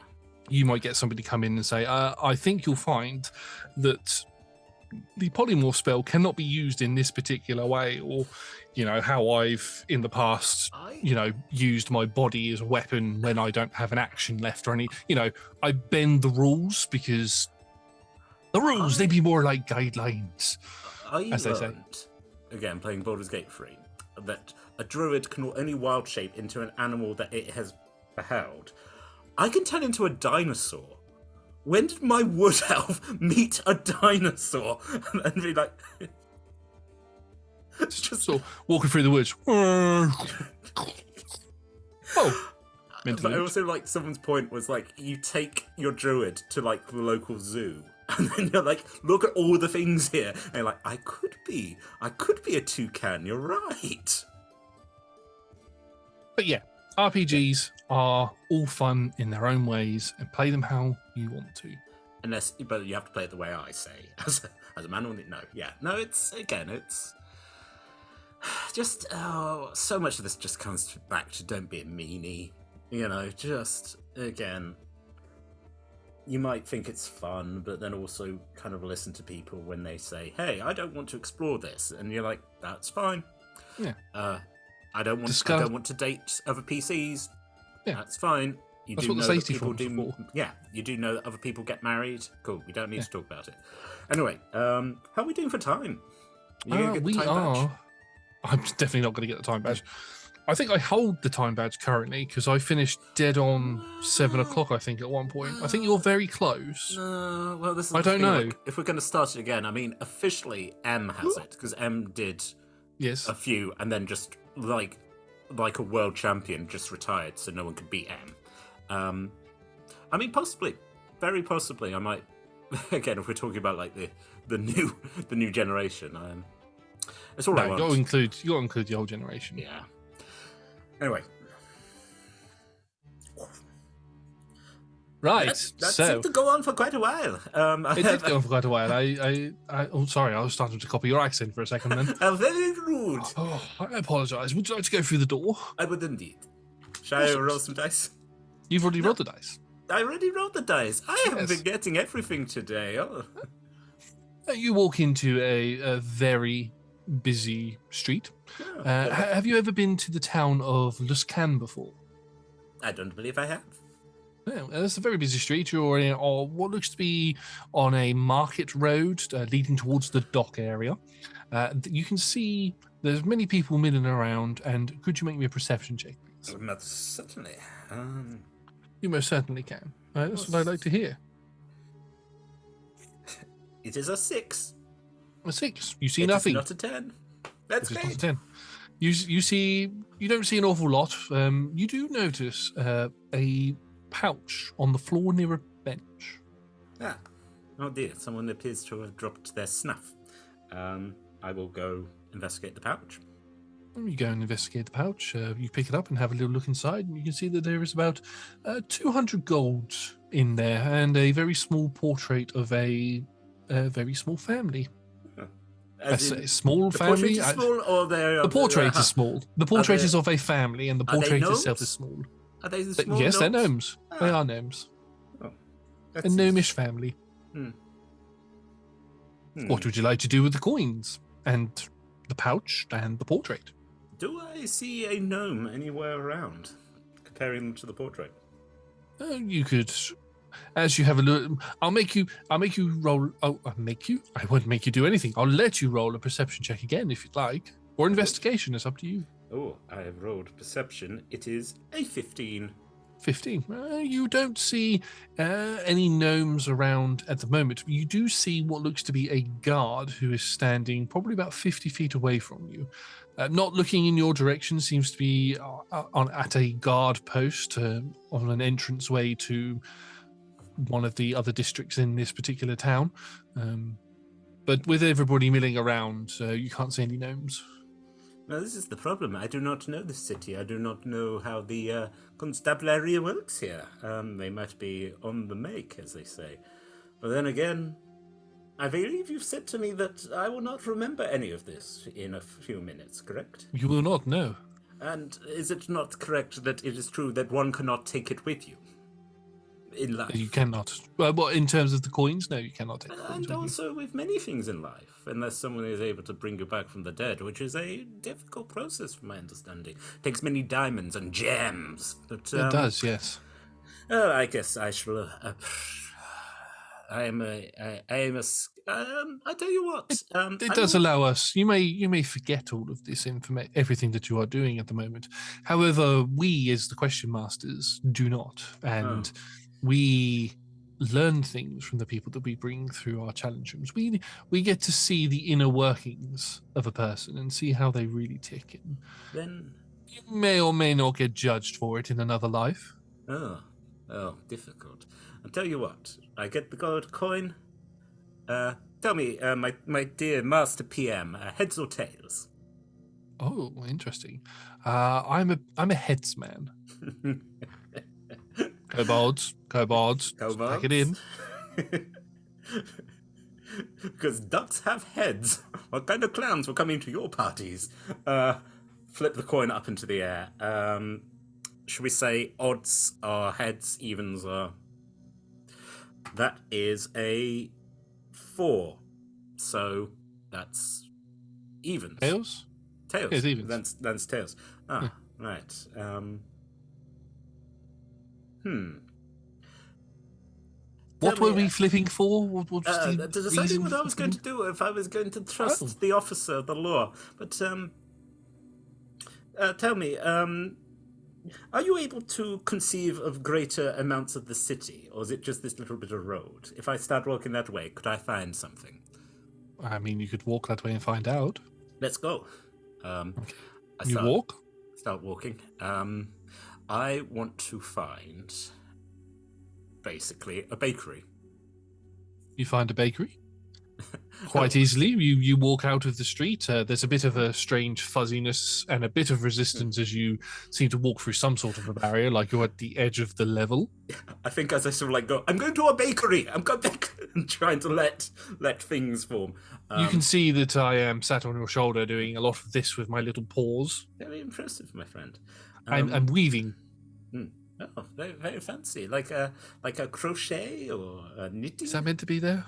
You might get somebody come in and say, I think you'll find that the polymorph spell cannot be used in this particular way, or, how I've in the past, used my body as a weapon when I don't have an action left or any, I bend the rules because the rules, they'd be more like guidelines. As they say. Again, playing Baldur's Gate 3, that a druid can only wild shape into an animal that it has beheld. I can turn into a dinosaur. When did my wood elf meet a dinosaur and be like, Just sort of walking through the woods. Oh. But I also like someone's point was like, you take your druid to like the local zoo, and then you're like, look at all the things here. And you're like, I could be a toucan. You're right. But yeah, RPGs are all fun in their own ways, and play them how you want to. But you have to play it the way I say, as a man on it. No, yeah, no. It's just so much of this just comes back to don't be a meanie. You know, just again, you might think it's fun, but then also kind of listen to people when they say, "Hey, I don't want to explore this," and you're like, "That's fine." Yeah. I don't want to date other PCs. Yeah. That's fine. That's what the safety forums are for. Yeah, you do know that other people get married. Cool. We don't need to talk about it. Anyway, how are we doing for time? We are. I'm definitely not going to get the time badge. I think I hold the time badge currently because I finished dead on 7 o'clock, I think, at one point. I think you're very close. Well, this is I don't know. Like, if we're going to start it again, I mean, officially M has it because M did a few and then just like a world champion just retired so no one could beat M. I mean, possibly, very possibly, I might, again, if we're talking about like the new generation, it's all right. You got to include the old generation. Yeah. Anyway. Right. That seemed to go on for quite a while. It did go on for quite a while. Oh, sorry, I was starting to copy your accent for a second then. Very rude. Oh, I apologise. Would you like to go through the door? I would indeed. Shall I roll some dice? You've already rolled the dice. I already rolled the dice. I haven't been getting everything today. Oh. You walk into a very busy street. Have you ever been to the town of Luskan before? I don't believe I have. Yeah, it's a very busy street. You're in what looks to be on a market road leading towards the dock area. You can see there's many people milling around, and could you make me a perception check, please? Most certainly. You most certainly can. That's what I'd like to hear. It is a 6. A 6. You see nothing. It's not a 10. That's great. Not a 10. You don't see an awful lot. You do notice a pouch on the floor near a bench. Ah. Oh dear, someone appears to have dropped their snuff. I will go investigate the pouch. You go and investigate the pouch. You pick it up and have a little look inside, and you can see that there is about 200 gold in there, and a very small portrait of a very small family. A small family. The portrait is small, or the portrait is small. The portrait is of a family, and the portrait itself is small. Are they the small Yes, gnomes? they're gnomes. They are gnomes. Oh, A gnomish family. What would you like to do with the coins and the pouch and the portrait? Do I see a gnome anywhere around, comparing them to the portrait? You could, as you have a look. I'll make you roll. Oh, I won't make you do anything. I'll let you roll a perception check again if you'd like, or investigation. It's up to you. Oh, I have rolled perception. It is a 15. 15. You don't see any gnomes around at the moment. You do see what looks to be a guard who is standing probably about 50 feet away from you. Not looking in your direction, seems to be at a guard post on an entranceway to one of the other districts in this particular town. But with everybody milling around, you can't see any gnomes. Now, this is the problem. I do not know the city. I do not know how the constabulary works here. They might be on the make, as they say. But then again, I believe you've said to me that I will not remember any of this in a few minutes, correct? You will not know. And is it not correct that it is true that one cannot take it with you in life? You cannot. Well, in terms of the coins, no, you cannot take the coins. And also with many things in life, unless someone is able to bring you back from the dead, which is a difficult process from my understanding. It takes many diamonds and gems. But it does, yes. I guess I shall... I tell you what. It does allow us. You may forget all of this information, everything that you are doing at the moment. However, we as the question masters do not, and we learn things from the people that we bring through our challenge rooms. We get to see the inner workings of a person and see how they really tick. And Then, you may or may not get judged for it in another life. oh, difficult. I'll tell you what. I get the gold coin. Tell me, my dear Master PM, heads or tails? Oh, interesting. I'm a heads man. Kobolds, pack it in. Because ducks have heads. What kind of clowns were coming to your parties? Flip the coin up into the air. Should we say odds are heads, evens are... That is a 4. So that's evens. Tails? Tails. Yeah, it's evens. That's tails. Ah, right. What were we flipping for? What's the deciding what I was going to do, if I was going to trust the officer of the law. But tell me, are you able to conceive of greater amounts of the city, or is it just this little bit of road? If I start walking that way, could I find something? I mean, you could walk that way and find out. Let's go. Walk? Start walking. I want to find, basically, a bakery. You find a bakery? Quite easily. You walk out of the street. There's a bit of a strange fuzziness and a bit of resistance as you seem to walk through some sort of a barrier, like you're at the edge of the level. I think as I sort of like go, I'm going to a bakery. I'm trying to let things form. You can see that I am sat on your shoulder doing a lot of this with my little paws. Very impressive, my friend. I'm weaving. Oh, very, very fancy. Like a crochet or a knitting. Is that meant to be there?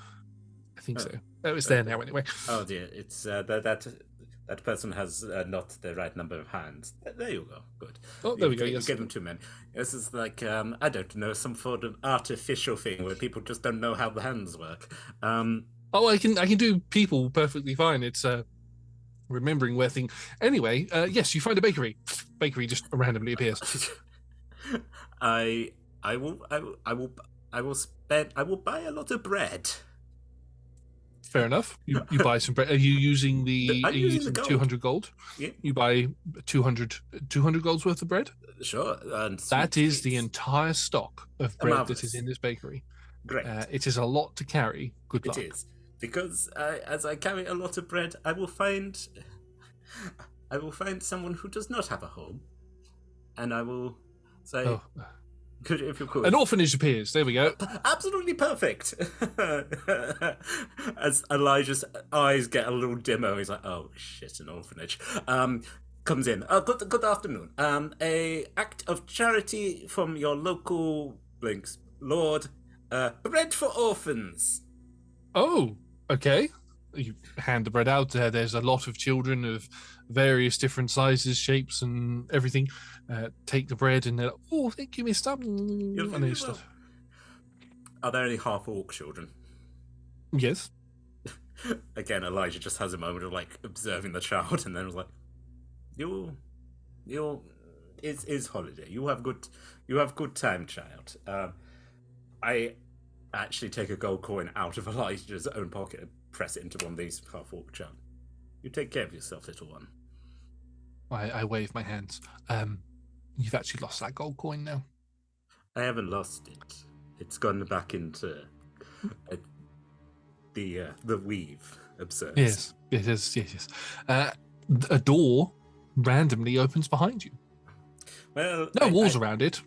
I think so. Oh, it's there now anyway. Oh dear, it's that person has not the right number of hands. There you go. Good. Oh, there we go. You Yes. give them too many. This is like I don't know, some sort of artificial thing where people just don't know how the hands work. Oh, I can do people perfectly fine. It's remembering where thing. Anyway, yes, you find a bakery. Bakery just randomly appears. I will buy a lot of bread. Fair enough. You buy some bread. Are you using the 200 gold? Yeah. You buy 200 golds worth of bread? Sure. And that is the entire stock of bread Marvelous. that is in this bakery. Great. It is a lot to carry. Good luck. It is. Because as I carry a lot of bread, I will find someone who does not have a home. And I will say... Could, if you could. An orphanage appears. There we go. Absolutely perfect. As Elijah's eyes get a little dimmer, he's like, "Oh shit, an orphanage." Comes in. Good afternoon. A act of charity from your local blinks lord. Bread for orphans. Oh, okay. You hand the bread out. There's a lot of children of various different sizes, shapes, and everything. Take the bread and they're like, "Oh, thank you, mister." Are there any half-orc children? Yes. Again, Elijah just has a moment of like observing the child, and then was like, it's holiday. You have good time, child." I actually take a gold coin out of Elijah's own pocket and press it into one of these half-orc children. You take care of yourself, little one. I wave my hands. You've actually lost that gold coin now. I haven't lost it. It's gone back into the weave. Observes. Yes, it is. Yes. A door randomly opens behind you. Well, no walls around it.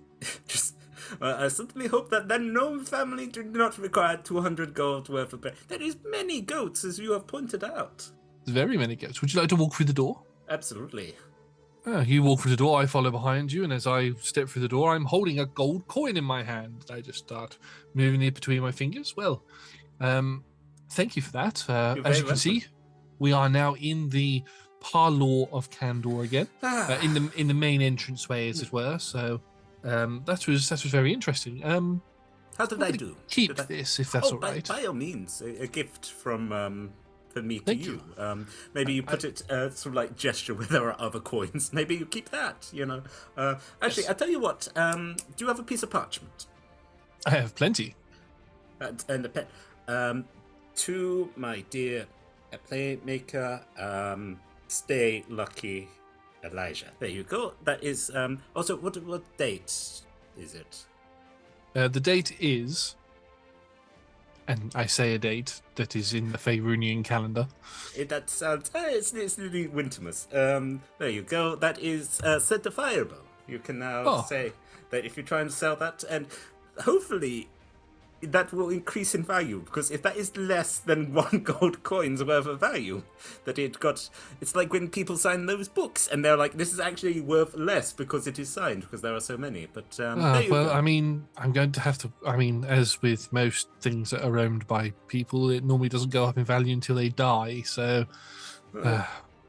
I certainly hope that the gnome family do not require 200 gold worth of bread. There is many goats, as you have pointed out. Very many goats. Would you like to walk through the door? Absolutely. You walk through the door, I follow behind you, and as I step through the door, I'm holding a gold coin in my hand. I just start moving it between my fingers. Well, thank you for that. As you can see, we are now in the parlour of Candor again, in the main entranceway, as it were. So that was very interesting. How did I do? Keep this, if that's all right. By all means, a gift from me to you. Maybe you put it sort of like gesture where there are other coins. Maybe you keep that, you know. Actually, yes. I'll tell you what. Do you have a piece of parchment? I have plenty. And a pet. To my dear Playmaker, stay lucky, Elijah. There you go. That is also what date is it? The date is, and I say a date that is in the Faerunian calendar. That sounds. It's really Wintermas. There you go. That is set to Fireball. You can now say that if you try and sell that, and hopefully that will increase in value, because if that is less than 1 gold coin's worth of value that it got, it's like when people sign those books and they're like, this is actually worth less because it is signed, because there are so many. But there you go. I mean, I'm going to have to, I mean, as with most things that are owned by people, it normally doesn't go up in value until they die, so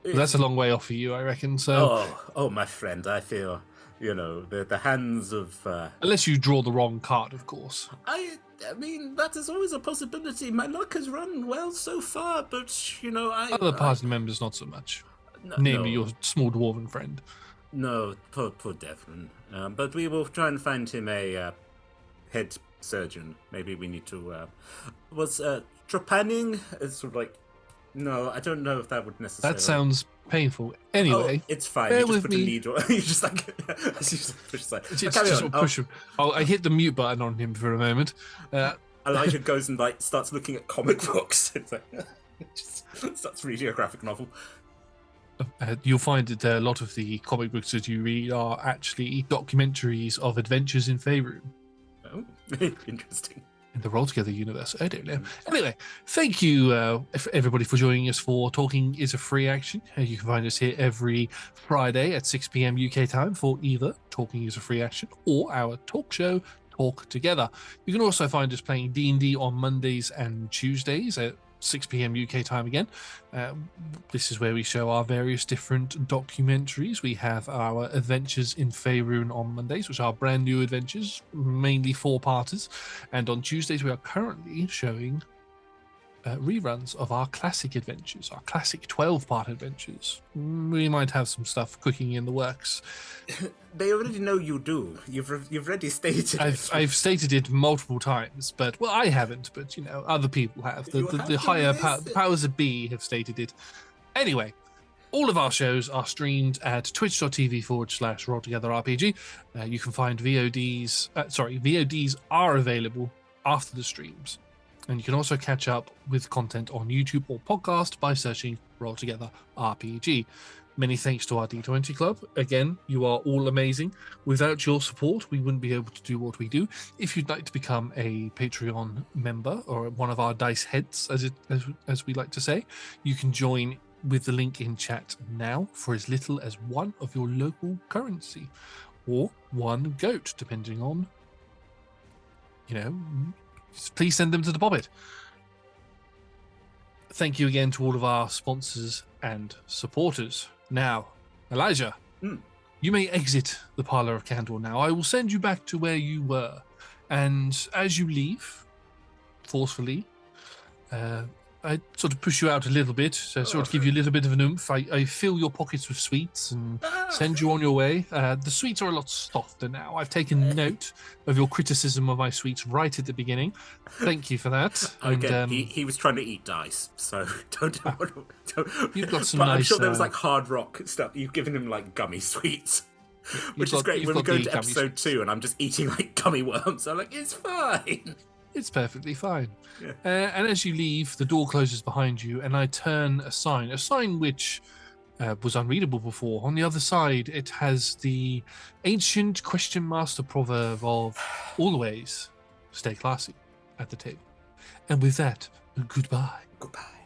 that's a long way off for you, I reckon. So oh my friend, I feel, the hands of unless you draw the wrong card, of course. I mean, that is always a possibility. My luck has run well so far, but, Other party members, not so much. Namely, your small dwarven friend. No, poor Devlin. But we will try and find him a head surgeon. Maybe we need to... was trepanning? It's sort of like... No, I don't know if that would necessarily... That sounds painful. Anyway, it's fine. You just put a needle. You just like push aside. Push him. I hit the mute button on him for a moment. Elijah goes and starts looking at comic books. It's like just starts reading a graphic novel. You'll find that a lot of the comic books that you read are actually documentaries of adventures in Faerun. Oh, interesting. In the Roll Together universe. I don't know. Anyway, thank you everybody for joining us for Talking is a Free Action. You can find us here every Friday at 6 p.m. UK time for either Talking is a Free Action or our talk show, Talk Together. You can also find us playing D&D on Mondays and Tuesdays at 6 p.m. UK time again. This is where we show our various different documentaries. We have our Adventures in Faerun on Mondays, which are brand new adventures, mainly 4-parters. And on Tuesdays, we are currently showing reruns of our classic adventures, our classic 12-part adventures. We might have some stuff cooking in the works. They already know you do. You've already stated it. I've stated it multiple times, but I haven't. But other people have. The higher powers that be have stated it. Anyway, all of our shows are streamed at twitch.tv/rolltogetherrpg. You can find VODs. VODs are available after the streams. And you can also catch up with content on YouTube or podcast by searching Roll Together RPG. Many thanks to our D20 Club. Again, you are all amazing. Without your support, we wouldn't be able to do what we do. If you'd like to become a Patreon member or one of our dice heads, as we like to say, you can join with the link in chat now for as little as 1 of your local currency or 1 goat, depending on, please send them to the Bobbit. Thank you again to all of our sponsors and supporters. Now, Elijah, you may exit the Parlour of Candor now. I will send you back to where you were. And as you leave, forcefully, I sort of push you out a little bit, so sort of give you a little bit of an oomph. I fill your pockets with sweets and send you on your way. The sweets are a lot softer now. I've taken note of your criticism of my sweets right at the beginning. Thank you for that. Again, he was trying to eat dice, so don't. You've got some but nice... I'm sure there was hard rock stuff. You've given him gummy sweets, which is great. When we go into episode 2 and I'm just eating gummy worms, I'm like, it's fine. It's perfectly fine. Yeah. And as you leave, the door closes behind you, and I turn a sign which was unreadable before. On the other side, it has the ancient question master proverb of always stay classy at the table. And with that, goodbye. Goodbye.